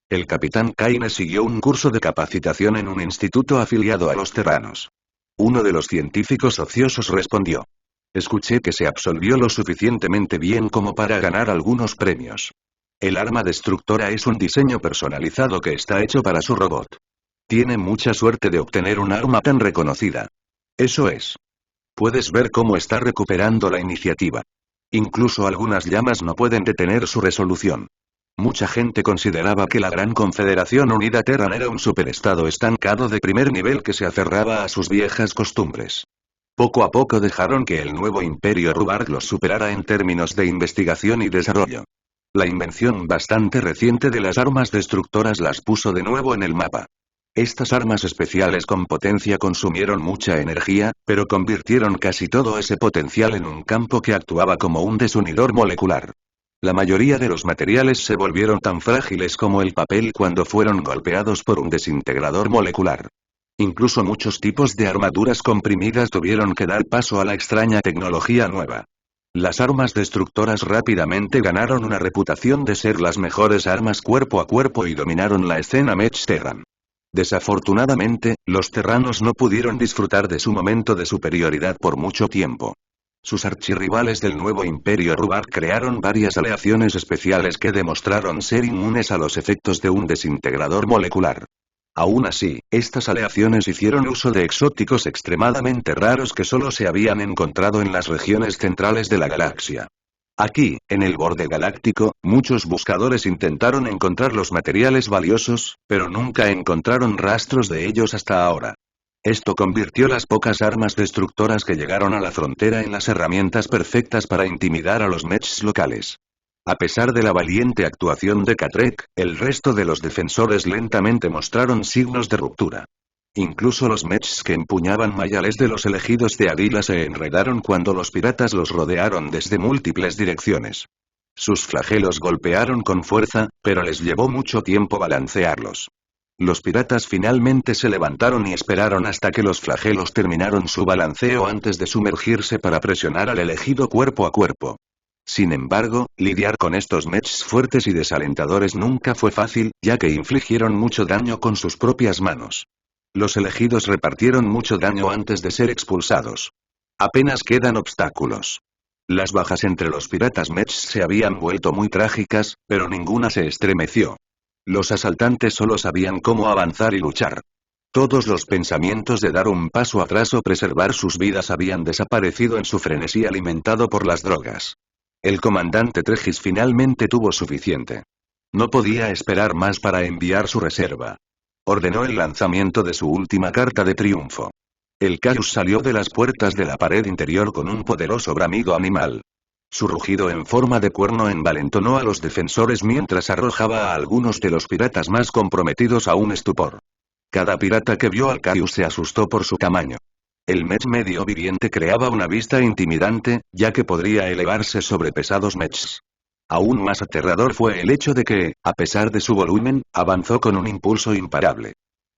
El capitán Kaine siguió un curso de capacitación en un instituto afiliado a los terranos. Uno de los científicos ociosos respondió. Escuché que se absolvió lo suficientemente bien como para ganar algunos premios. El arma destructora es un diseño personalizado que está hecho para su robot. Tiene mucha suerte de obtener un arma tan reconocida. Eso es. Puedes ver cómo está recuperando la iniciativa. Incluso algunas llamas no pueden detener su resolución. Mucha gente consideraba que la Gran Confederación Unida Terran era un superestado estancado de primer nivel que se aferraba a sus viejas costumbres. Poco a poco dejaron que el nuevo Imperio Rubark los superara en términos de investigación y desarrollo. La invención bastante reciente de las armas destructoras las puso de nuevo en el mapa. Estas armas especiales con potencia consumieron mucha energía, pero convirtieron casi todo ese potencial en un campo que actuaba como un desunidor molecular. La mayoría de los materiales se volvieron tan frágiles como el papel cuando fueron golpeados por un desintegrador molecular. Incluso muchos tipos de armaduras comprimidas tuvieron que dar paso a la extraña tecnología nueva. Las armas destructoras rápidamente ganaron una reputación de ser las mejores armas cuerpo a cuerpo y dominaron la escena mech terran. Desafortunadamente, los terranos no pudieron disfrutar de su momento de superioridad por mucho tiempo. Sus archirrivales del nuevo Imperio Rubark crearon varias aleaciones especiales que demostraron ser inmunes a los efectos de un desintegrador molecular. Aún así, estas aleaciones hicieron uso de exóticos extremadamente raros que solo se habían encontrado en las regiones centrales de la galaxia. Aquí, en el borde galáctico, muchos buscadores intentaron encontrar los materiales valiosos, pero nunca encontraron rastros de ellos hasta ahora. Esto convirtió las pocas armas destructoras que llegaron a la frontera en las herramientas perfectas para intimidar a los mechs locales. A pesar de la valiente actuación de Catrek, el resto de los defensores lentamente mostraron signos de ruptura. Incluso los mechs que empuñaban mayales de los elegidos de Adila se enredaron cuando los piratas los rodearon desde múltiples direcciones. Sus flagelos golpearon con fuerza, pero les llevó mucho tiempo balancearlos. Los piratas finalmente se levantaron y esperaron hasta que los flagelos terminaron su balanceo antes de sumergirse para presionar al elegido cuerpo a cuerpo. Sin embargo, lidiar con estos mechs fuertes y desalentadores nunca fue fácil, ya que infligieron mucho daño con sus propias manos. Los elegidos repartieron mucho daño antes de ser expulsados. Apenas quedan obstáculos. Las bajas entre los piratas mechs se habían vuelto muy trágicas, pero ninguna se estremeció. Los asaltantes solo sabían cómo avanzar y luchar. Todos los pensamientos de dar un paso atrás o preservar sus vidas habían desaparecido en su frenesí alimentado por las drogas. El comandante Tregis finalmente tuvo suficiente. No podía esperar más para enviar su reserva. Ordenó el lanzamiento de su última carta de triunfo. El Caius salió de las puertas de la pared interior con un poderoso bramido animal. Su rugido en forma de cuerno envalentonó a los defensores mientras arrojaba a algunos de los piratas más comprometidos a un estupor. Cada pirata que vio al Caius se asustó por su tamaño. El mech medio viviente creaba una vista intimidante, ya que podría elevarse sobre pesados mechs. Aún más aterrador fue el hecho de que, a pesar de su volumen, avanzó con un impulso imparable.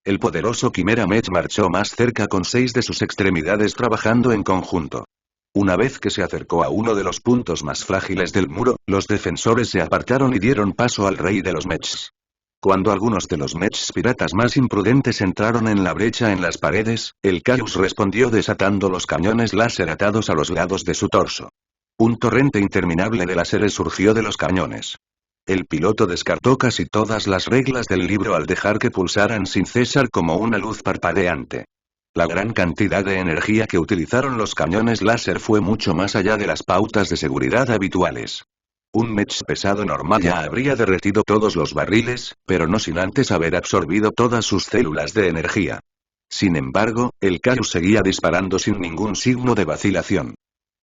El poderoso Quimera Mech marchó más cerca con 6 de sus extremidades trabajando en conjunto. Una vez que se acercó a uno de los puntos más frágiles del muro, los defensores se apartaron y dieron paso al rey de los mechs. Cuando algunos de los mechs piratas más imprudentes entraron en la brecha en las paredes, el Caius respondió desatando los cañones láser atados a los lados de su torso. Un torrente interminable de láseres surgió de los cañones. El piloto descartó casi todas las reglas del libro al dejar que pulsaran sin cesar como una luz parpadeante. La gran cantidad de energía que utilizaron los cañones láser fue mucho más allá de las pautas de seguridad habituales. Un mech pesado normal ya habría derretido todos los barriles, pero no sin antes haber absorbido todas sus células de energía. Sin embargo, el Caius seguía disparando sin ningún signo de vacilación.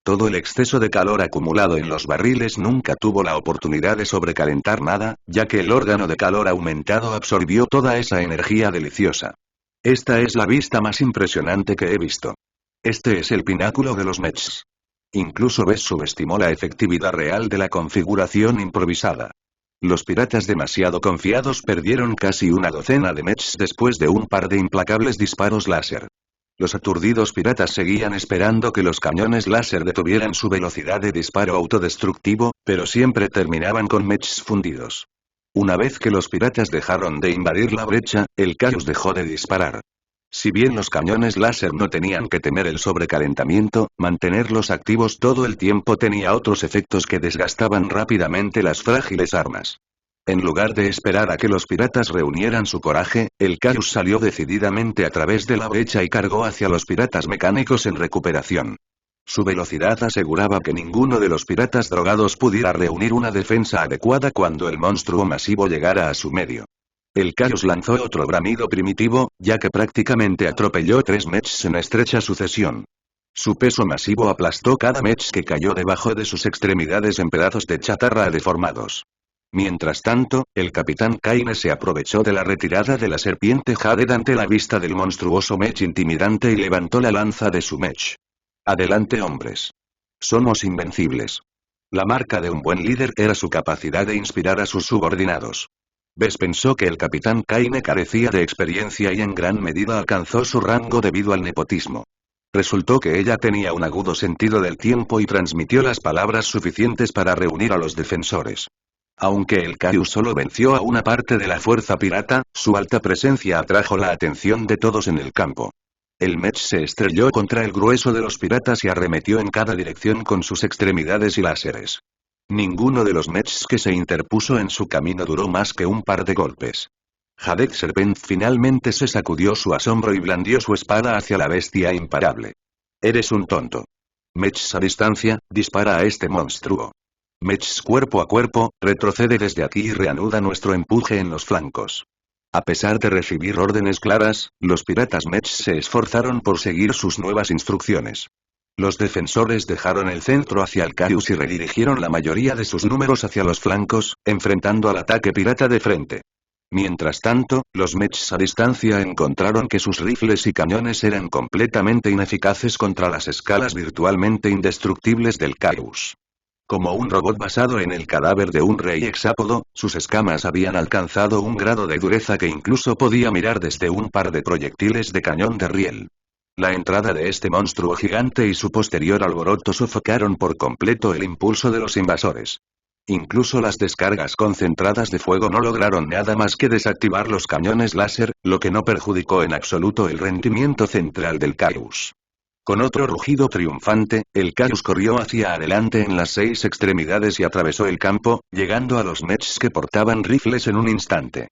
Todo el exceso de calor acumulado en los barriles nunca tuvo la oportunidad de sobrecalentar nada, ya que el órgano de calor aumentado absorbió toda esa energía deliciosa. Esta es la vista más impresionante que he visto. Este es el pináculo de los mechs. Incluso Bess subestimó la efectividad real de la configuración improvisada. Los piratas demasiado confiados perdieron casi una docena de mechs después de un par de implacables disparos láser. Los aturdidos piratas seguían esperando que los cañones láser detuvieran su velocidad de disparo autodestructivo, pero siempre terminaban con mechs fundidos. Una vez que los piratas dejaron de invadir la brecha, el Caius dejó de disparar. Si bien los cañones láser no tenían que temer el sobrecalentamiento, mantenerlos activos todo el tiempo tenía otros efectos que desgastaban rápidamente las frágiles armas. En lugar de esperar a que los piratas reunieran su coraje, el Caius salió decididamente a través de la brecha y cargó hacia los piratas mecánicos en recuperación. Su velocidad aseguraba que ninguno de los piratas drogados pudiera reunir una defensa adecuada cuando el monstruo masivo llegara a su medio. El Caius lanzó otro bramido primitivo, ya que prácticamente atropelló 3 mechs en estrecha sucesión. Su peso masivo aplastó cada mech que cayó debajo de sus extremidades en pedazos de chatarra deformados. Mientras tanto, el capitán Kaine se aprovechó de la retirada de la serpiente Jaded ante la vista del monstruoso mech intimidante y levantó la lanza de su mech. Adelante, hombres. Somos invencibles. La marca de un buen líder era su capacidad de inspirar a sus subordinados. Bess pensó que el capitán Kaine carecía de experiencia y en gran medida alcanzó su rango debido al nepotismo. Resultó que ella tenía un agudo sentido del tiempo y transmitió las palabras suficientes para reunir a los defensores. Aunque el Caius solo venció a una parte de la fuerza pirata, su alta presencia atrajo la atención de todos en el campo. El mech se estrelló contra el grueso de los piratas y arremetió en cada dirección con sus extremidades y láseres. Ninguno de los mechs que se interpuso en su camino duró más que un par de golpes. Jaded Serpent finalmente se sacudió su asombro y blandió su espada hacia la bestia imparable. Eres un tonto. Mechs a distancia, dispara a este monstruo. Mechs cuerpo a cuerpo, retrocede desde aquí y reanuda nuestro empuje en los flancos. A pesar de recibir órdenes claras, los piratas Mech se esforzaron por seguir sus nuevas instrucciones. Los defensores dejaron el centro hacia el Caius y redirigieron la mayoría de sus números hacia los flancos, enfrentando al ataque pirata de frente. Mientras tanto, los Mechs a distancia encontraron que sus rifles y cañones eran completamente ineficaces contra las escalas virtualmente indestructibles del Caius. Como un robot basado en el cadáver de un rey hexápodo, sus escamas habían alcanzado un grado de dureza que incluso podía mirar desde un par de proyectiles de cañón de riel. La entrada de este monstruo gigante y su posterior alboroto sofocaron por completo el impulso de los invasores. Incluso las descargas concentradas de fuego no lograron nada más que desactivar los cañones láser, lo que no perjudicó en absoluto el rendimiento central del Caius. Con otro rugido triunfante, el Caius corrió hacia adelante en las 6 extremidades y atravesó el campo, llegando a los Mechs que portaban rifles en un instante.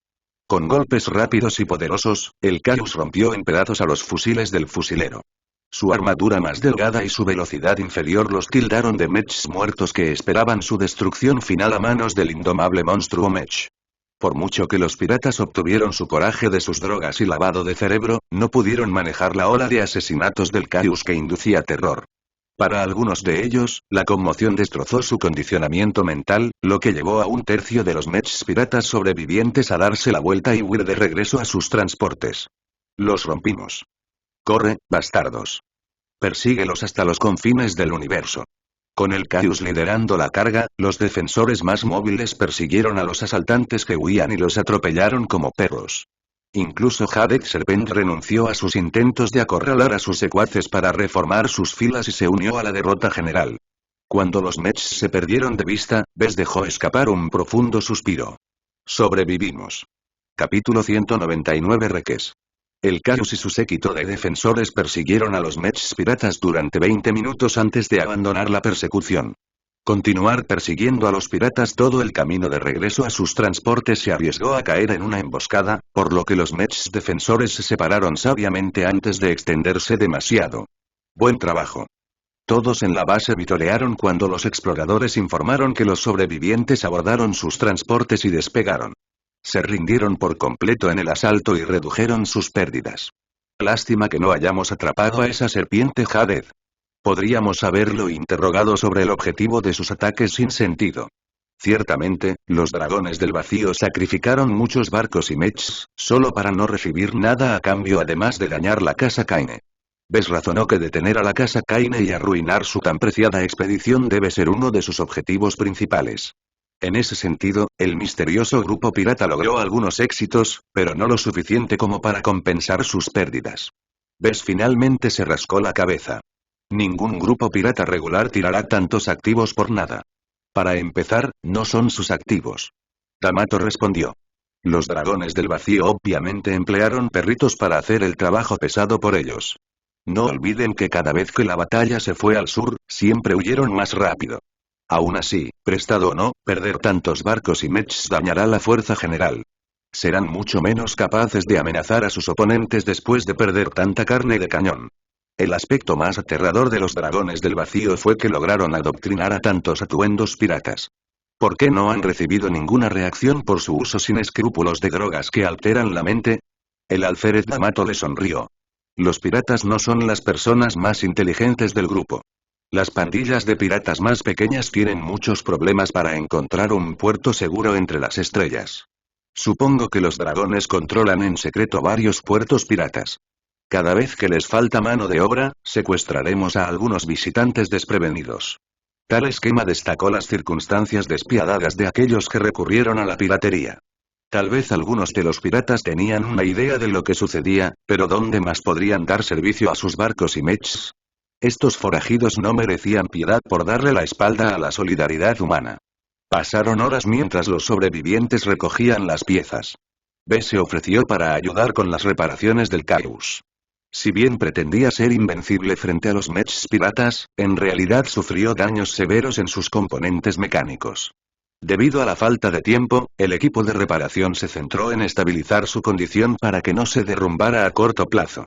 Con golpes rápidos y poderosos, el Caius rompió en pedazos a los fusiles del fusilero. Su armadura más delgada y su velocidad inferior los tildaron de Mechs muertos que esperaban su destrucción final a manos del indomable monstruo Mech. Por mucho que los piratas obtuvieron su coraje de sus drogas y lavado de cerebro, no pudieron manejar la ola de asesinatos del Caius que inducía terror. Para algunos de ellos, la conmoción destrozó su condicionamiento mental, lo que llevó a un tercio de los Mechs piratas sobrevivientes a darse la vuelta y huir de regreso a sus transportes. Los rompimos. Corre, bastardos. Persíguelos hasta los confines del universo. Con el Caius liderando la carga, los defensores más móviles persiguieron a los asaltantes que huían y los atropellaron como perros. Incluso Jadek Serpent renunció a sus intentos de acorralar a sus secuaces para reformar sus filas y se unió a la derrota general. Cuando los Mechs se perdieron de vista, Bess dejó escapar un profundo suspiro. Sobrevivimos. Capítulo 199 Reques. El Caius y su séquito de defensores persiguieron a los Mechs piratas durante 20 minutos antes de abandonar la persecución. Continuar persiguiendo a los piratas todo el camino de regreso a sus transportes se arriesgó a caer en una emboscada, por lo que los Mechs defensores se separaron sabiamente antes de extenderse demasiado. Buen trabajo. Todos en la base vitorearon cuando los exploradores informaron que los sobrevivientes abordaron sus transportes y despegaron. Se rindieron por completo en el asalto y redujeron sus pérdidas. Lástima que no hayamos atrapado a esa serpiente Jaded. Podríamos haberlo interrogado sobre el objetivo de sus ataques sin sentido. Ciertamente, los dragones del vacío sacrificaron muchos barcos y Mechs, solo para no recibir nada a cambio además de dañar la casa Kaine. Bess razonó que detener a la casa Kaine y arruinar su tan preciada expedición debe ser uno de sus objetivos principales. En ese sentido, el misterioso grupo pirata logró algunos éxitos, pero no lo suficiente como para compensar sus pérdidas. Bess finalmente se rascó la cabeza. Ningún grupo pirata regular tirará tantos activos por nada. Para empezar, no son sus activos. D'Amato respondió. Los dragones del vacío obviamente emplearon perritos para hacer el trabajo pesado por ellos. No olviden que cada vez que la batalla se fue al sur, siempre huyeron más rápido. Aún así, prestado o no, perder tantos barcos y Mechs dañará la fuerza general. Serán mucho menos capaces de amenazar a sus oponentes después de perder tanta carne de cañón. El aspecto más aterrador de los dragones del vacío fue que lograron adoctrinar a tantos atuendos piratas. ¿Por qué no han recibido ninguna reacción por su uso sin escrúpulos de drogas que alteran la mente? El alférez D'Amato le sonrió. Los piratas no son las personas más inteligentes del grupo. Las pandillas de piratas más pequeñas tienen muchos problemas para encontrar un puerto seguro entre las estrellas. Supongo que los dragones controlan en secreto varios puertos piratas. Cada vez que les falta mano de obra, secuestraremos a algunos visitantes desprevenidos. Tal esquema destacó las circunstancias despiadadas de aquellos que recurrieron a la piratería. Tal vez algunos de los piratas tenían una idea de lo que sucedía, pero ¿dónde más podrían dar servicio a sus barcos y Mechs? Estos forajidos no merecían piedad por darle la espalda a la solidaridad humana. Pasaron horas mientras los sobrevivientes recogían las piezas. Bess se ofreció para ayudar con las reparaciones del Caius. Si bien pretendía ser invencible frente a los Mechs piratas, en realidad sufrió daños severos en sus componentes mecánicos. Debido a la falta de tiempo, el equipo de reparación se centró en estabilizar su condición para que no se derrumbara a corto plazo.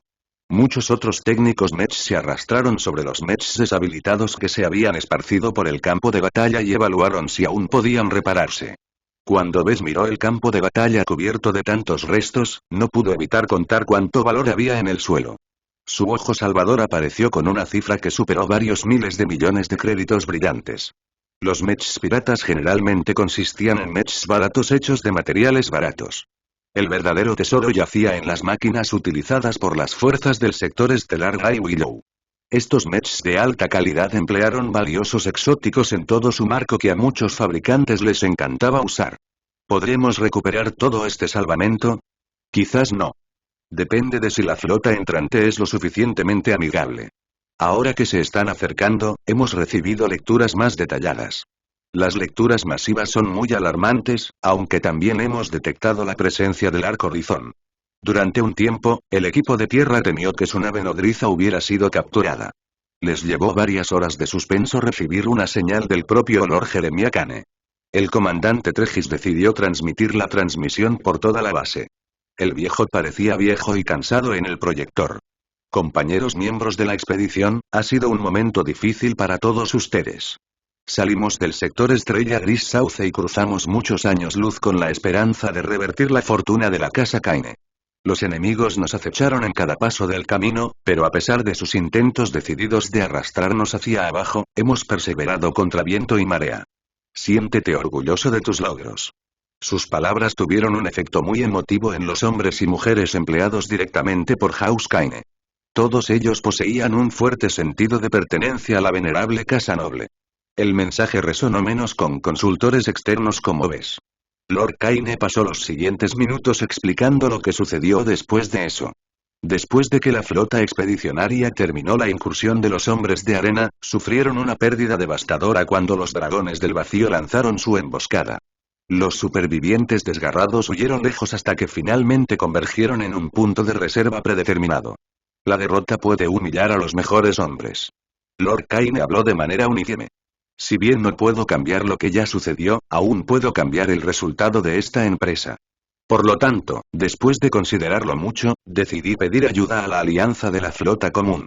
Muchos otros técnicos Mechs se arrastraron sobre los Mechs deshabilitados que se habían esparcido por el campo de batalla y evaluaron si aún podían repararse. Cuando Bess miró el campo de batalla cubierto de tantos restos, no pudo evitar contar cuánto valor había en el suelo. Su ojo salvador apareció con una cifra que superó varios miles de millones de créditos brillantes. Los mechs piratas generalmente consistían en mechs baratos hechos de materiales baratos. El verdadero tesoro yacía en las máquinas utilizadas por las fuerzas del sector estelar Grey Willow. Estos mechs de alta calidad emplearon valiosos exóticos en todo su marco que a muchos fabricantes les encantaba usar. ¿Podremos recuperar todo este salvamento? Quizás no. Depende de si la flota entrante es lo suficientemente amigable. Ahora que se están acercando, hemos recibido lecturas más detalladas. Las lecturas masivas son muy alarmantes, aunque también hemos detectado la presencia del arco Rizón. Durante un tiempo, el equipo de tierra temió que su nave nodriza hubiera sido capturada. Les llevó varias horas de suspenso recibir una señal del propio Lord Jeremiah Kane. El comandante Tregis decidió transmitir la transmisión por toda la base. El viejo parecía viejo y cansado en el proyector. Compañeros miembros de la expedición, ha sido un momento difícil para todos ustedes. Salimos del sector Estrella Gris Sauce y cruzamos muchos años luz con la esperanza de revertir la fortuna de la casa Kane. Los enemigos nos acecharon en cada paso del camino, pero a pesar de sus intentos decididos de arrastrarnos hacia abajo, hemos perseverado contra viento y marea. Siéntete orgulloso de tus logros. Sus palabras tuvieron un efecto muy emotivo en los hombres y mujeres empleados directamente por House Kane. Todos ellos poseían un fuerte sentido de pertenencia a la venerable casa noble. El mensaje resonó menos con consultores externos como ves. Lord Kane pasó los siguientes minutos explicando lo que sucedió después de eso. Después de que la flota expedicionaria terminó la incursión de los hombres de arena, sufrieron una pérdida devastadora cuando los dragones del vacío lanzaron su emboscada. Los supervivientes desgarrados huyeron lejos hasta que finalmente convergieron en un punto de reserva predeterminado. La derrota puede humillar a los mejores hombres. Lord Kane habló de manera uniforme. Si bien no puedo cambiar lo que ya sucedió, aún puedo cambiar el resultado de esta empresa. Por lo tanto, después de considerarlo mucho, decidí pedir ayuda a la alianza de la flota común.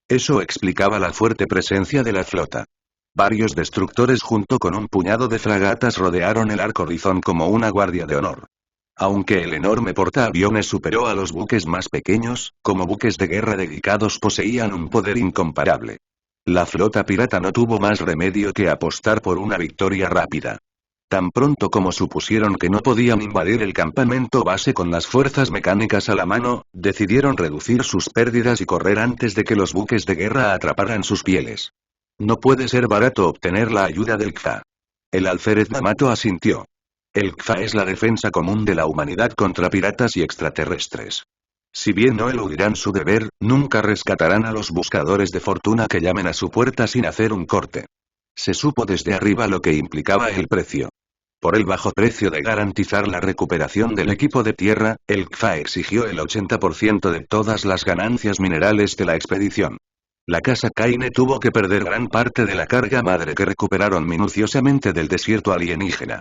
Eso explicaba la fuerte presencia de la flota. Varios destructores junto con un puñado de fragatas rodearon el arco Rizón como una guardia de honor. Aunque el enorme portaaviones superó a los buques más pequeños, como buques de guerra dedicados poseían un poder incomparable. La flota pirata no tuvo más remedio que apostar por una victoria rápida. Tan pronto como supusieron que no podían invadir el campamento base con las fuerzas mecánicas a la mano, decidieron reducir sus pérdidas y correr antes de que los buques de guerra atraparan sus pieles. No puede ser barato obtener la ayuda del KFA. El alférez D'Amato asintió. El KFA es la defensa común de la humanidad contra piratas y extraterrestres. Si bien no eludirán su deber, nunca rescatarán a los buscadores de fortuna que llamen a su puerta sin hacer un corte. Se supo desde arriba lo que implicaba el precio. Por el bajo precio de garantizar la recuperación del equipo de tierra, el KFA exigió el 80% de todas las ganancias minerales de la expedición. La casa Kane tuvo que perder gran parte de la carga madre que recuperaron minuciosamente del desierto alienígena.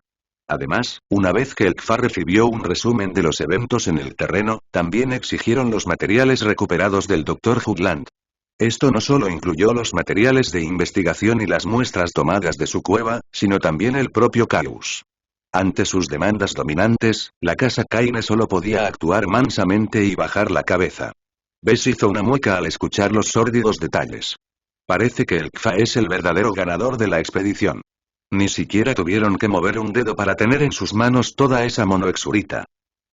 Además, una vez que el KFA recibió un resumen de los eventos en el terreno, también exigieron los materiales recuperados del Dr. Hoodland. Esto no solo incluyó los materiales de investigación y las muestras tomadas de su cueva, sino también el propio Calus. Ante sus demandas dominantes, la casa Kane solo podía actuar mansamente y bajar la cabeza. Bess hizo una mueca al escuchar los sórdidos detalles. Parece que el KFA es el verdadero ganador de la expedición. Ni siquiera tuvieron que mover un dedo para tener en sus manos toda esa monoexurita.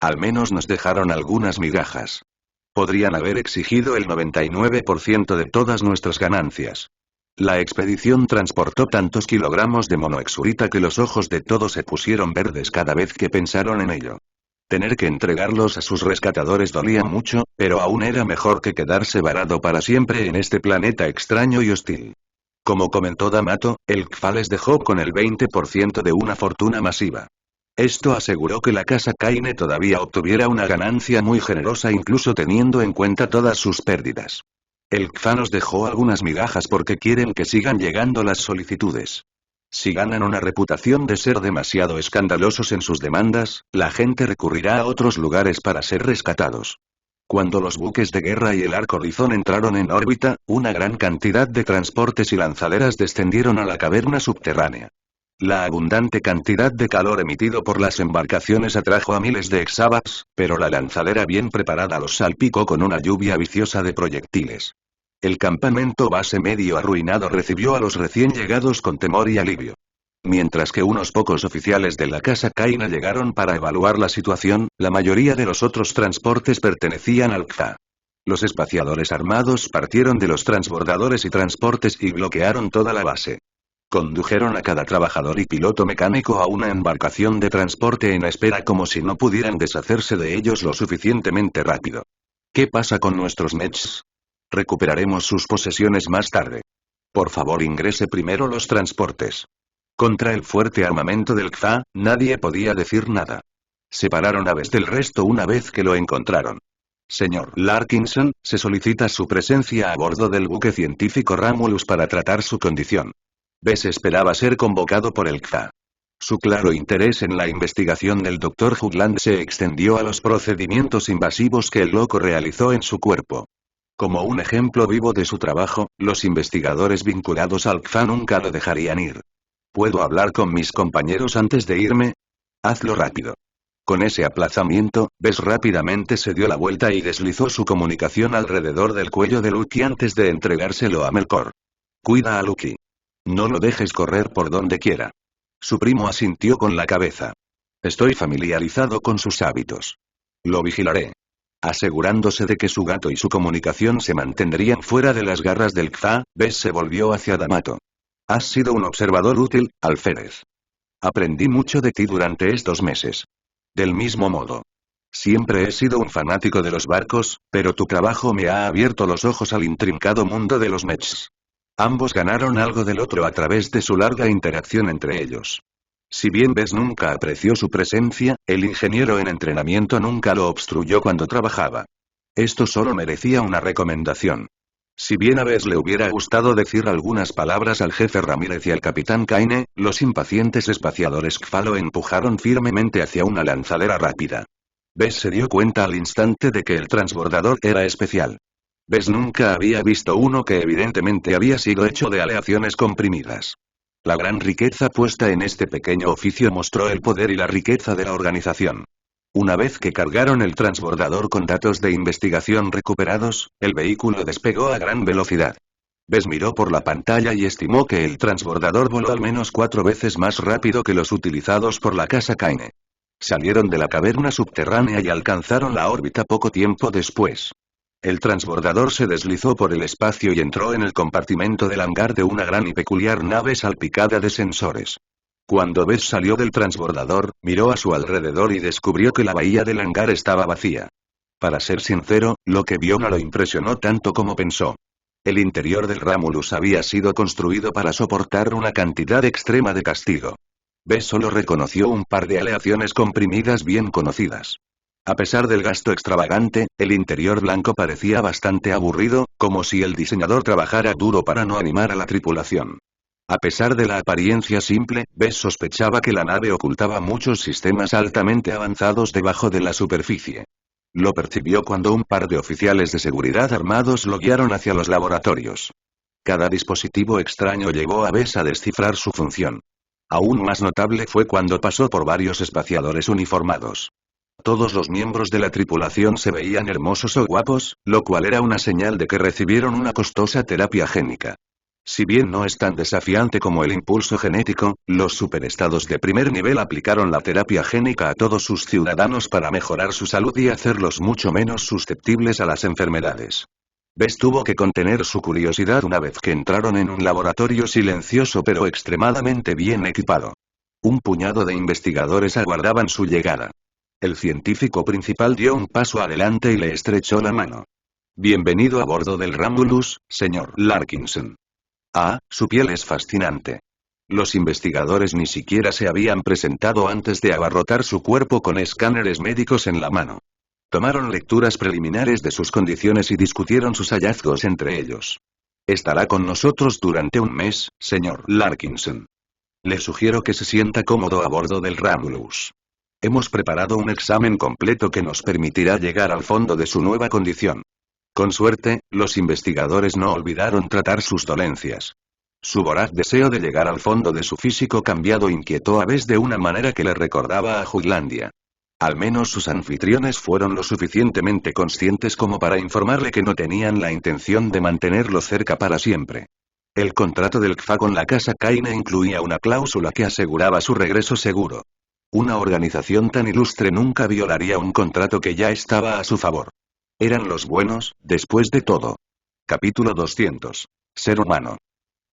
Al menos nos dejaron algunas migajas. Podrían haber exigido el 99% de todas nuestras ganancias. La expedición transportó tantos kilogramos de monoexurita que los ojos de todos se pusieron verdes cada vez que pensaron en ello. Tener que entregarlos a sus rescatadores dolía mucho, pero aún era mejor que quedarse varado para siempre en este planeta extraño y hostil. Como comentó D'Amato, el KFA les dejó con el 20% de una fortuna masiva. Esto aseguró que la casa Kane todavía obtuviera una ganancia muy generosa incluso teniendo en cuenta todas sus pérdidas. El KFA nos dejó algunas migajas porque quieren que sigan llegando las solicitudes. Si ganan una reputación de ser demasiado escandalosos en sus demandas, la gente recurrirá a otros lugares para ser rescatados. Cuando los buques de guerra y el arco Rizón entraron en órbita, una gran cantidad de transportes y lanzaderas descendieron a la caverna subterránea. La abundante cantidad de calor emitido por las embarcaciones atrajo a miles de exabas, pero la lanzadera bien preparada los salpicó con una lluvia viciosa de proyectiles. El campamento base medio arruinado recibió a los recién llegados con temor y alivio. Mientras que unos pocos oficiales de la Casa Kaine llegaron para evaluar la situación, la mayoría de los otros transportes pertenecían al CFA. Los espaciadores armados partieron de los transbordadores y transportes y bloquearon toda la base. Condujeron a cada trabajador y piloto mecánico a una embarcación de transporte en espera como si no pudieran deshacerse de ellos lo suficientemente rápido. ¿Qué pasa con nuestros mechs? Recuperaremos sus posesiones más tarde. Por favor, ingrese primero los transportes. Contra el fuerte armamento del CFA, nadie podía decir nada. Separaron aves del resto una vez que lo encontraron. Señor Larkinson, se solicita su presencia a bordo del buque científico Ramulus para tratar su condición. Bess esperaba ser convocado por el CFA. Su claro interés en la investigación del Dr. Hugland se extendió a los procedimientos invasivos que el loco realizó en su cuerpo. Como un ejemplo vivo de su trabajo, los investigadores vinculados al CFA nunca lo dejarían ir. ¿Puedo hablar con mis compañeros antes de irme? Hazlo rápido. Con ese aplazamiento, Bess rápidamente se dio la vuelta y deslizó su comunicación alrededor del cuello de Lucky antes de entregárselo a Melkor. Cuida a Lucky. No lo dejes correr por donde quiera. Su primo asintió con la cabeza. Estoy familiarizado con sus hábitos. Lo vigilaré. Asegurándose de que su gato y su comunicación se mantendrían fuera de las garras del CFA, Bess se volvió hacia D'Amato. Has sido un observador útil, alférez. Aprendí mucho de ti durante estos meses. Del mismo modo. Siempre he sido un fanático de los barcos, pero tu trabajo me ha abierto los ojos al intrincado mundo de los mechs. Ambos ganaron algo del otro a través de su larga interacción entre ellos. Si bien Bess nunca apreció su presencia, el ingeniero en entrenamiento nunca lo obstruyó cuando trabajaba. Esto solo merecía una recomendación. Si bien a Bess le hubiera gustado decir algunas palabras al jefe Ramírez y al capitán Kaine, los impacientes espaciadores CFA lo empujaron firmemente hacia una lanzadera rápida. Bess se dio cuenta al instante de que el transbordador era especial. Bess nunca había visto uno que evidentemente había sido hecho de aleaciones comprimidas. La gran riqueza puesta en este pequeño oficio mostró el poder y la riqueza de la organización. Una vez que cargaron el transbordador con datos de investigación recuperados, el vehículo despegó a gran velocidad. Bess miró por la pantalla y estimó que el transbordador voló al menos 4 veces más rápido que los utilizados por la Casa Kaine. Salieron de la caverna subterránea y alcanzaron la órbita poco tiempo después. El transbordador se deslizó por el espacio y entró en el compartimento del hangar de una gran y peculiar nave salpicada de sensores. Cuando Bess salió del transbordador, miró a su alrededor y descubrió que la bahía del hangar estaba vacía. Para ser sincero, lo que vio no lo impresionó tanto como pensó. El interior del Ramulus había sido construido para soportar una cantidad extrema de castigo. Bess solo reconoció un par de aleaciones comprimidas bien conocidas. A pesar del gasto extravagante, el interior blanco parecía bastante aburrido, como si el diseñador trabajara duro para no animar a la tripulación. A pesar de la apariencia simple, Bess sospechaba que la nave ocultaba muchos sistemas altamente avanzados debajo de la superficie. Lo percibió cuando un par de oficiales de seguridad armados lo guiaron hacia los laboratorios. Cada dispositivo extraño llevó a Bess a descifrar su función. Aún más notable fue cuando pasó por varios espaciadores uniformados. Todos los miembros de la tripulación se veían hermosos o guapos, lo cual era una señal de que recibieron una costosa terapia génica. Si bien no es tan desafiante como el impulso genético, los superestados de primer nivel aplicaron la terapia génica a todos sus ciudadanos para mejorar su salud y hacerlos mucho menos susceptibles a las enfermedades. Bess tuvo que contener su curiosidad una vez que entraron en un laboratorio silencioso pero extremadamente bien equipado. Un puñado de investigadores aguardaban su llegada. El científico principal dio un paso adelante y le estrechó la mano. Bienvenido a bordo del Ramulus, señor Larkinson. Ah, su piel es fascinante. Los investigadores ni siquiera se habían presentado antes de abarrotar su cuerpo con escáneres médicos en la mano. Tomaron lecturas preliminares de sus condiciones y discutieron sus hallazgos entre ellos. Estará con nosotros durante un mes, señor Larkinson. Le sugiero que se sienta cómodo a bordo del Ramulus. Hemos preparado un examen completo que nos permitirá llegar al fondo de su nueva condición. Con suerte, los investigadores no olvidaron tratar sus dolencias. Su voraz deseo de llegar al fondo de su físico cambiado inquietó a Bess de una manera que le recordaba a Jutlandia. Al menos sus anfitriones fueron lo suficientemente conscientes como para informarle que no tenían la intención de mantenerlo cerca para siempre. El contrato del CFA con la casa Kaine incluía una cláusula que aseguraba su regreso seguro. Una organización tan ilustre nunca violaría un contrato que ya estaba a su favor. Eran los buenos, después de todo. Capítulo 200. Ser humano.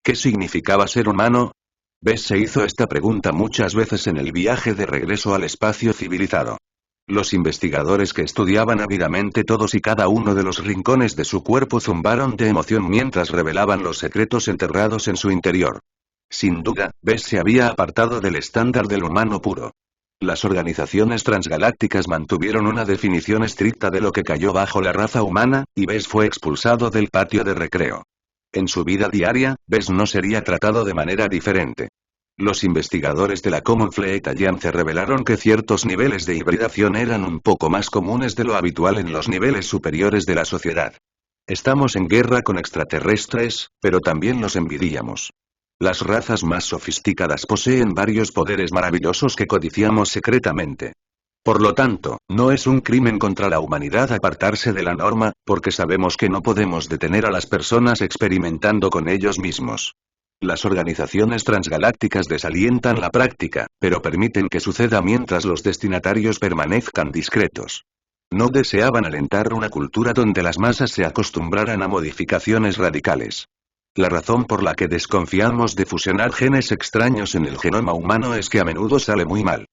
¿Qué significaba ser humano? Bess se hizo esta pregunta muchas veces en el viaje de regreso al espacio civilizado. Los investigadores que estudiaban ávidamente todos y cada uno de los rincones de su cuerpo zumbaron de emoción mientras revelaban los secretos enterrados en su interior. Sin duda, Bess se había apartado del estándar del humano puro. Las organizaciones transgalácticas mantuvieron una definición estricta de lo que cayó bajo la raza humana, y Bess fue expulsado del patio de recreo. En su vida diaria, Bess no sería tratado de manera diferente. Los investigadores de la Common Fleet Alliance revelaron que ciertos niveles de hibridación eran un poco más comunes de lo habitual en los niveles superiores de la sociedad. Estamos en guerra con extraterrestres, pero también los envidiamos. Las razas más sofisticadas poseen varios poderes maravillosos que codiciamos secretamente. Por lo tanto, no es un crimen contra la humanidad apartarse de la norma, porque sabemos que no podemos detener a las personas experimentando con ellos mismos. Las organizaciones transgalácticas desalientan la práctica, pero permiten que suceda mientras los destinatarios permanezcan discretos. No deseaban alentar una cultura donde las masas se acostumbraran a modificaciones radicales. La razón por la que desconfiamos de fusionar genes extraños en el genoma humano es que a menudo sale muy mal.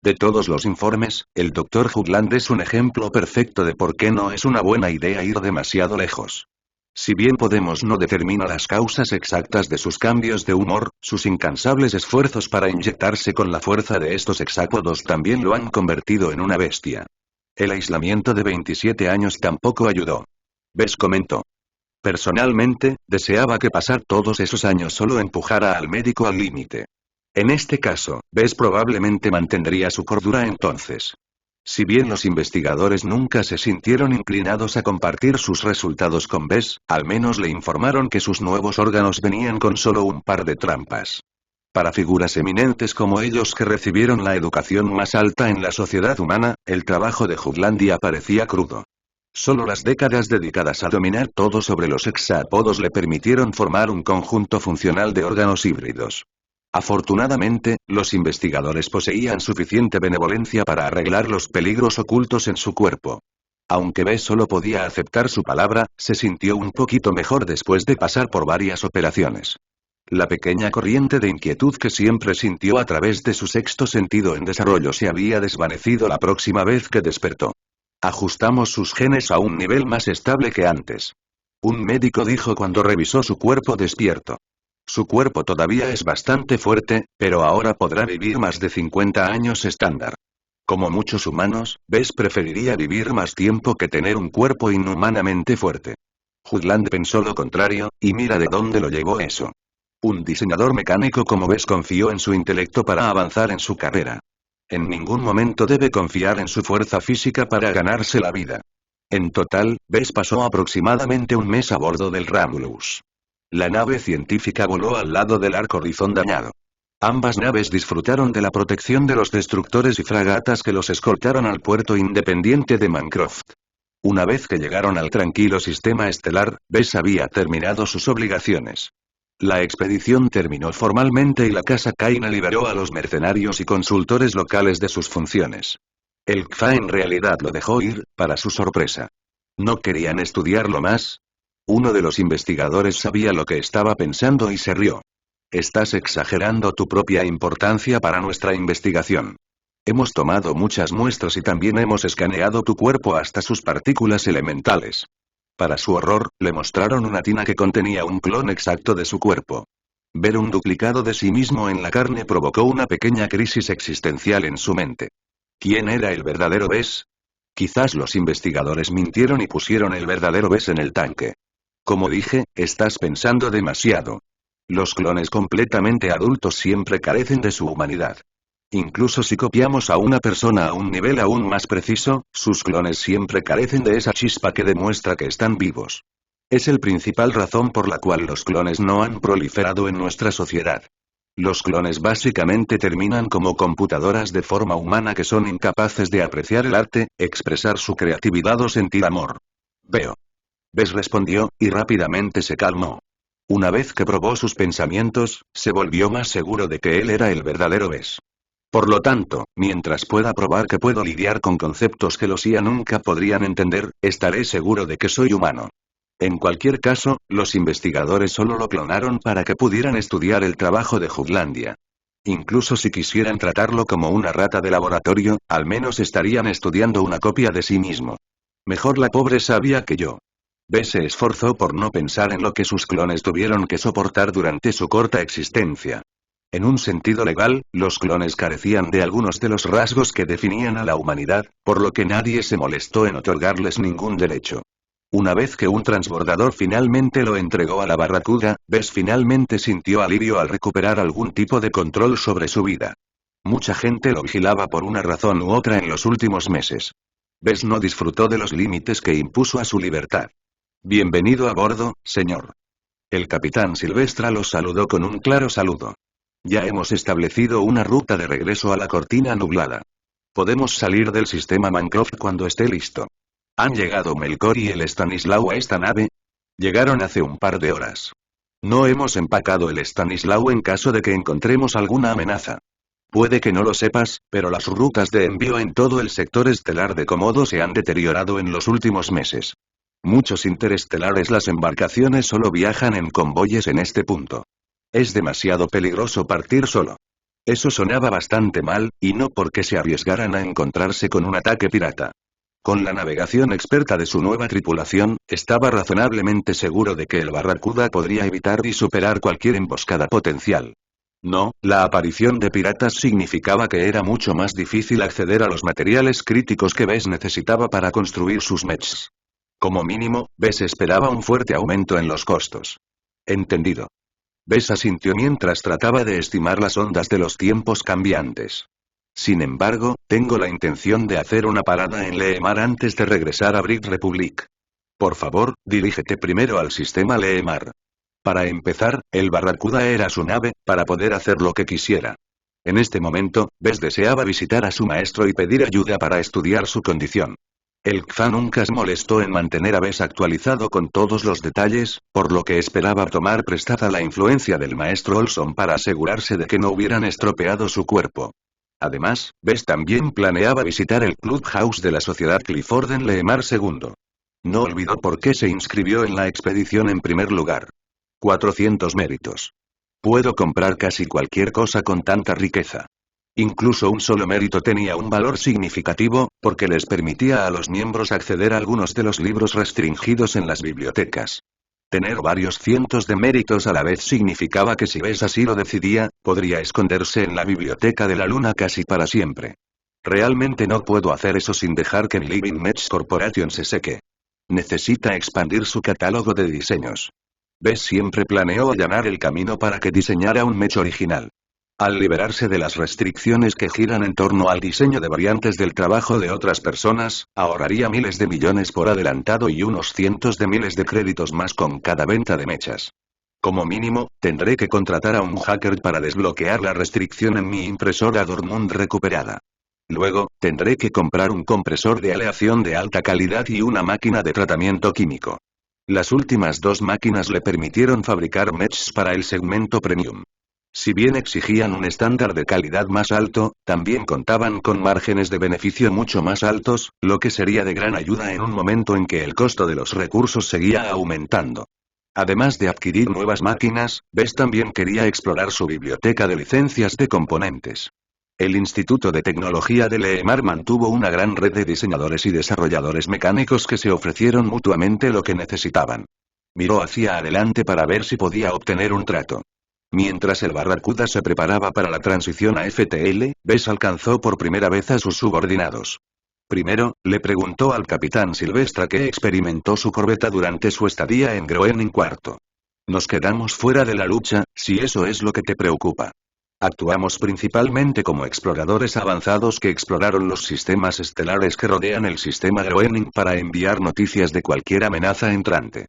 De todos los informes, el Dr. Jutland es un ejemplo perfecto de por qué no es una buena idea ir demasiado lejos. Si bien podemos no determinar las causas exactas de sus cambios de humor, sus incansables esfuerzos para inyectarse con la fuerza de estos hexápodos también lo han convertido en una bestia. El aislamiento de 27 años tampoco ayudó. Bess comentó. Personalmente, deseaba que pasar todos esos años solo empujara al médico al límite. En este caso, Bess probablemente mantendría su cordura entonces. Si bien los investigadores nunca se sintieron inclinados a compartir sus resultados con Bess, al menos le informaron que sus nuevos órganos venían con solo un par de trampas. Para figuras eminentes como ellos que recibieron la educación más alta en la sociedad humana, el trabajo de Jutlandia parecía crudo. Solo las décadas dedicadas a dominar todo sobre los hexápodos le permitieron formar un conjunto funcional de órganos híbridos. Afortunadamente, los investigadores poseían suficiente benevolencia para arreglar los peligros ocultos en su cuerpo. Aunque Bess solo podía aceptar su palabra, se sintió un poquito mejor después de pasar por varias operaciones. La pequeña corriente de inquietud que siempre sintió a través de su sexto sentido en desarrollo se había desvanecido la próxima vez que despertó. Ajustamos sus genes a un nivel más estable que antes. Un médico dijo cuando revisó su cuerpo despierto. Su cuerpo todavía es bastante fuerte, pero ahora podrá vivir más de 50 años estándar. Como muchos humanos, Bess preferiría vivir más tiempo que tener un cuerpo inhumanamente fuerte. Jutland pensó lo contrario, y mira de dónde lo llevó eso. Un diseñador mecánico como Bess confió en su intelecto para avanzar en su carrera. En ningún momento debe confiar en su fuerza física para ganarse la vida. En total, Bess pasó aproximadamente un mes a bordo del Ramulus. La nave científica voló al lado del Ark Horizon dañado. Ambas naves disfrutaron de la protección de los destructores y fragatas que los escoltaron al puerto independiente de Mancroft. Una vez que llegaron al tranquilo sistema estelar, Bess había terminado sus obligaciones. La expedición terminó formalmente y la casa Kaine liberó a los mercenarios y consultores locales de sus funciones. El CFA en realidad lo dejó ir, para su sorpresa. ¿No querían estudiarlo más? Uno de los investigadores sabía lo que estaba pensando y se rió. Estás exagerando tu propia importancia para nuestra investigación. Hemos tomado muchas muestras y también hemos escaneado tu cuerpo hasta sus partículas elementales. Para su horror, le mostraron una tina que contenía un clon exacto de su cuerpo. Ver un duplicado de sí mismo en la carne provocó una pequeña crisis existencial en su mente. ¿Quién era el verdadero Bess? Quizás los investigadores mintieron y pusieron el verdadero Bess en el tanque. Como dije, estás pensando demasiado. Los clones completamente adultos siempre carecen de su humanidad. Incluso si copiamos a una persona a un nivel aún más preciso, sus clones siempre carecen de esa chispa que demuestra que están vivos. Es el principal razón por la cual los clones no han proliferado en nuestra sociedad. Los clones básicamente terminan como computadoras de forma humana que son incapaces de apreciar el arte, expresar su creatividad o sentir amor. Veo. Bess respondió, y rápidamente se calmó. Una vez que probó sus pensamientos, se volvió más seguro de que él era el verdadero Bess. Por lo tanto, mientras pueda probar que puedo lidiar con conceptos que los IA nunca podrían entender, estaré seguro de que soy humano. En cualquier caso, los investigadores solo lo clonaron para que pudieran estudiar el trabajo de Jutlandia. Incluso si quisieran tratarlo como una rata de laboratorio, al menos estarían estudiando una copia de sí mismo. Mejor la pobre sabía que yo. Bess se esforzó por no pensar en lo que sus clones tuvieron que soportar durante su corta existencia. En un sentido legal, los clones carecían de algunos de los rasgos que definían a la humanidad, por lo que nadie se molestó en otorgarles ningún derecho. Una vez que un transbordador finalmente lo entregó a la Barracuda, Bess finalmente sintió alivio al recuperar algún tipo de control sobre su vida. Mucha gente lo vigilaba por una razón u otra en los últimos meses. Bess no disfrutó de los límites que impuso a su libertad. Bienvenido a bordo, señor. El capitán Silvestra los saludó con un claro saludo. Ya hemos establecido una ruta de regreso a la cortina nublada. Podemos salir del sistema Mancroft cuando esté listo. ¿Han llegado Melkor y el Stanislaw a esta nave? Llegaron hace un par de horas. No hemos empacado el Stanislaw en caso de que encontremos alguna amenaza. Puede que no lo sepas, pero las rutas de envío en todo el sector estelar de Komodo se han deteriorado en los últimos meses. Muchos interestelares las embarcaciones solo viajan en convoyes en este punto. Es demasiado peligroso partir solo. Eso sonaba bastante mal, y no porque se arriesgaran a encontrarse con un ataque pirata. Con la navegación experta de su nueva tripulación, estaba razonablemente seguro de que el Barracuda podría evitar y superar cualquier emboscada potencial. No, la aparición de piratas significaba que era mucho más difícil acceder a los materiales críticos que Bess necesitaba para construir sus mechs. Como mínimo, Bess esperaba un fuerte aumento en los costos. Entendido. Bess asintió mientras trataba de estimar las ondas de los tiempos cambiantes. Sin embargo, tengo la intención de hacer una parada en Leemar antes de regresar a Brick Republic. Por favor, dirígete primero al sistema Leemar. Para empezar, el Barracuda era su nave, para poder hacer lo que quisiera. En este momento, Bess deseaba visitar a su maestro y pedir ayuda para estudiar su condición. El Kfa nunca se molestó en mantener a Bess actualizado con todos los detalles, por lo que esperaba tomar prestada la influencia del maestro Olson para asegurarse de que no hubieran estropeado su cuerpo. Además, Bess también planeaba visitar el Clubhouse de la Sociedad Clifford en Leemar II. No olvidó por qué se inscribió en la expedición en primer lugar. 400 méritos. Puedo comprar casi cualquier cosa con tanta riqueza. Incluso un solo mérito tenía un valor significativo, porque les permitía a los miembros acceder a algunos de los libros restringidos en las bibliotecas. Tener varios cientos de méritos a la vez significaba que si Bess así lo decidía, podría esconderse en la biblioteca de la luna casi para siempre. Realmente no puedo hacer eso sin dejar que mi Living Mech Corporation se seque. Necesita expandir su catálogo de diseños. Bess siempre planeó allanar el camino para que diseñara un mech original. Al liberarse de las restricciones que giran en torno al diseño de variantes del trabajo de otras personas, ahorraría miles de millones por adelantado y unos cientos de miles de créditos más con cada venta de mechas. Como mínimo, tendré que contratar a un hacker para desbloquear la restricción en mi impresora Dortmund recuperada. Luego, tendré que comprar un compresor de aleación de alta calidad y una máquina de tratamiento químico. Las últimas dos máquinas le permitieron fabricar mechs para el segmento premium. Si bien exigían un estándar de calidad más alto, también contaban con márgenes de beneficio mucho más altos, lo que sería de gran ayuda en un momento en que el costo de los recursos seguía aumentando. Además de adquirir nuevas máquinas, Bess también quería explorar su biblioteca de licencias de componentes. El Instituto de Tecnología de Leemar mantuvo una gran red de diseñadores y desarrolladores mecánicos que se ofrecieron mutuamente lo que necesitaban. Miró hacia adelante para ver si podía obtener un trato. Mientras el Barracuda se preparaba para la transición a FTL, Bess alcanzó por primera vez a sus subordinados. Primero, le preguntó al capitán Silvestra qué experimentó su corbeta durante su estadía en Groening IV. Nos quedamos fuera de la lucha, si eso es lo que te preocupa. Actuamos principalmente como exploradores avanzados que exploraron los sistemas estelares que rodean el sistema Groening para enviar noticias de cualquier amenaza entrante.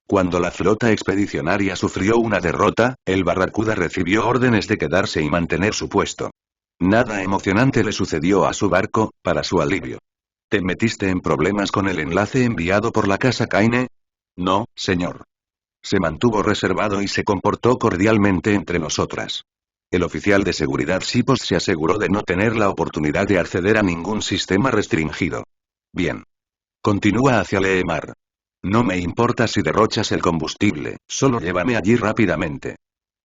Cuando la flota expedicionaria sufrió una derrota, el Barracuda recibió órdenes de quedarse y mantener su puesto. Nada emocionante le sucedió a su barco, para su alivio. ¿Te metiste en problemas con el enlace enviado por la casa Kaine? No, señor. Se mantuvo reservado y se comportó cordialmente entre nosotras. El oficial de seguridad Sipos se aseguró de no tener la oportunidad de acceder a ningún sistema restringido. Bien. Continúa hacia Leemar. No me importa si derrochas el combustible, solo llévame allí rápidamente.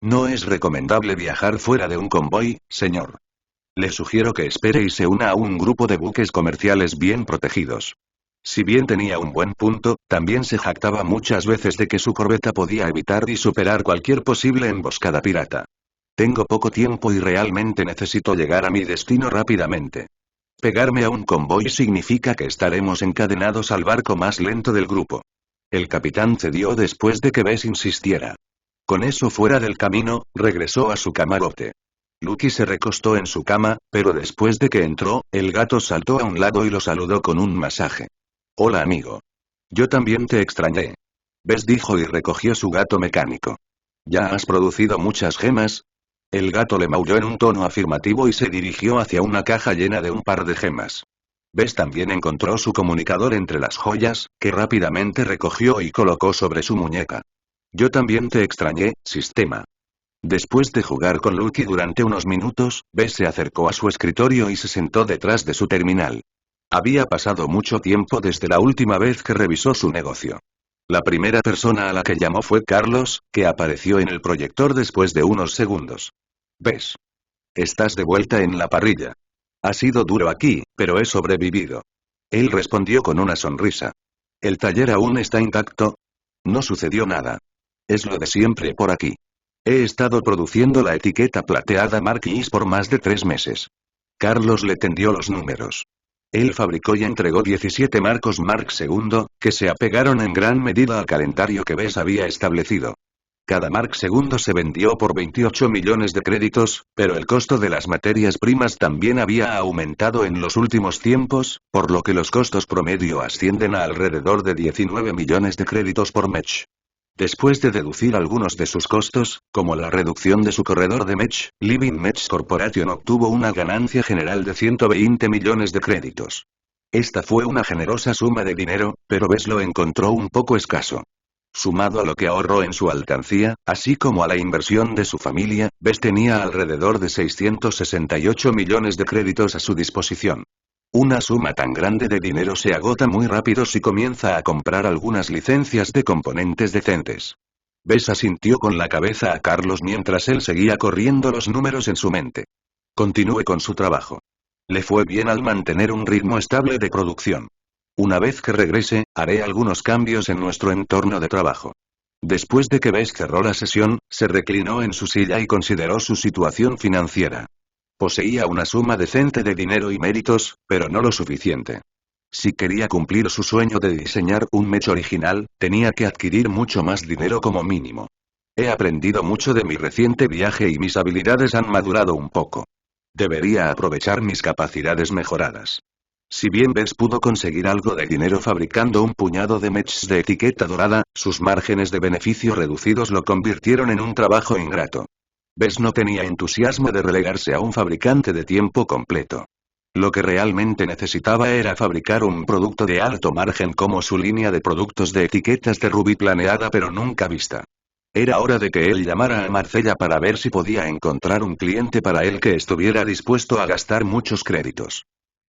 No es recomendable viajar fuera de un convoy, señor. Le sugiero que espere y se una a un grupo de buques comerciales bien protegidos. Si bien tenía un buen punto, también se jactaba muchas veces de que su corbeta podía evitar y superar cualquier posible emboscada pirata. Tengo poco tiempo y realmente necesito llegar a mi destino rápidamente. Pegarme a un convoy significa que estaremos encadenados al barco más lento del grupo. El capitán cedió después de que Bess insistiera. Con eso fuera del camino, regresó a su camarote. Lucky se recostó en su cama, pero después de que entró, el gato saltó a un lado y lo saludó con un masaje. Hola amigo. Yo también te extrañé. Bess dijo y recogió su gato mecánico. ¿Ya has producido muchas gemas? El gato le maulló en un tono afirmativo y se dirigió hacia una caja llena de un par de gemas. Bess también encontró su comunicador entre las joyas, que rápidamente recogió y colocó sobre su muñeca. Yo también te extrañé, sistema. Después de jugar con Lucky durante unos minutos, Bess se acercó a su escritorio y se sentó detrás de su terminal. Había pasado mucho tiempo desde la última vez que revisó su negocio. La primera persona a la que llamó fue Carlos, que apareció en el proyector después de unos segundos. Bess. Estás de vuelta en la parrilla. Ha sido duro aquí, pero he sobrevivido. Él respondió con una sonrisa. ¿El taller aún está intacto? No sucedió nada. Es lo de siempre por aquí. He estado produciendo la etiqueta plateada Marquis por más de 3 meses. Carlos le tendió los números. Él fabricó y entregó 17 marcos Mark II, que se apegaron en gran medida al calendario que Bess había establecido. Cada Mark II se vendió por 28 millones de créditos, pero el costo de las materias primas también había aumentado en los últimos tiempos, por lo que los costos promedio ascienden a alrededor de 19 millones de créditos por Mech. Después de deducir algunos de sus costos, como la reducción de su corredor de Mech, Living Mech Corporation obtuvo una ganancia general de 120 millones de créditos. Esta fue una generosa suma de dinero, pero Bess lo encontró un poco escaso. Sumado a lo que ahorró en su alcancía, así como a la inversión de su familia, Bess tenía alrededor de 668 millones de créditos a su disposición. Una suma tan grande de dinero se agota muy rápido si comienza a comprar algunas licencias de componentes decentes. Bess asintió con la cabeza a Carlos mientras él seguía corriendo los números en su mente. Continúe con su trabajo. Le fue bien al mantener un ritmo estable de producción. Una vez que regrese, haré algunos cambios en nuestro entorno de trabajo. Después de que Bess cerró la sesión, se reclinó en su silla y consideró su situación financiera. Poseía una suma decente de dinero y méritos, pero no lo suficiente. Si quería cumplir su sueño de diseñar un Mech original, tenía que adquirir mucho más dinero como mínimo. He aprendido mucho de mi reciente viaje y mis habilidades han madurado un poco. Debería aprovechar mis capacidades mejoradas. Si bien Bess pudo conseguir algo de dinero fabricando un puñado de Mechs de etiqueta dorada, sus márgenes de beneficio reducidos lo convirtieron en un trabajo ingrato. Bess no tenía entusiasmo de relegarse a un fabricante de tiempo completo. Lo que realmente necesitaba era fabricar un producto de alto margen como su línea de productos de etiquetas de rubí planeada pero nunca vista. Era hora de que él llamara a Marcella para ver si podía encontrar un cliente para él que estuviera dispuesto a gastar muchos créditos.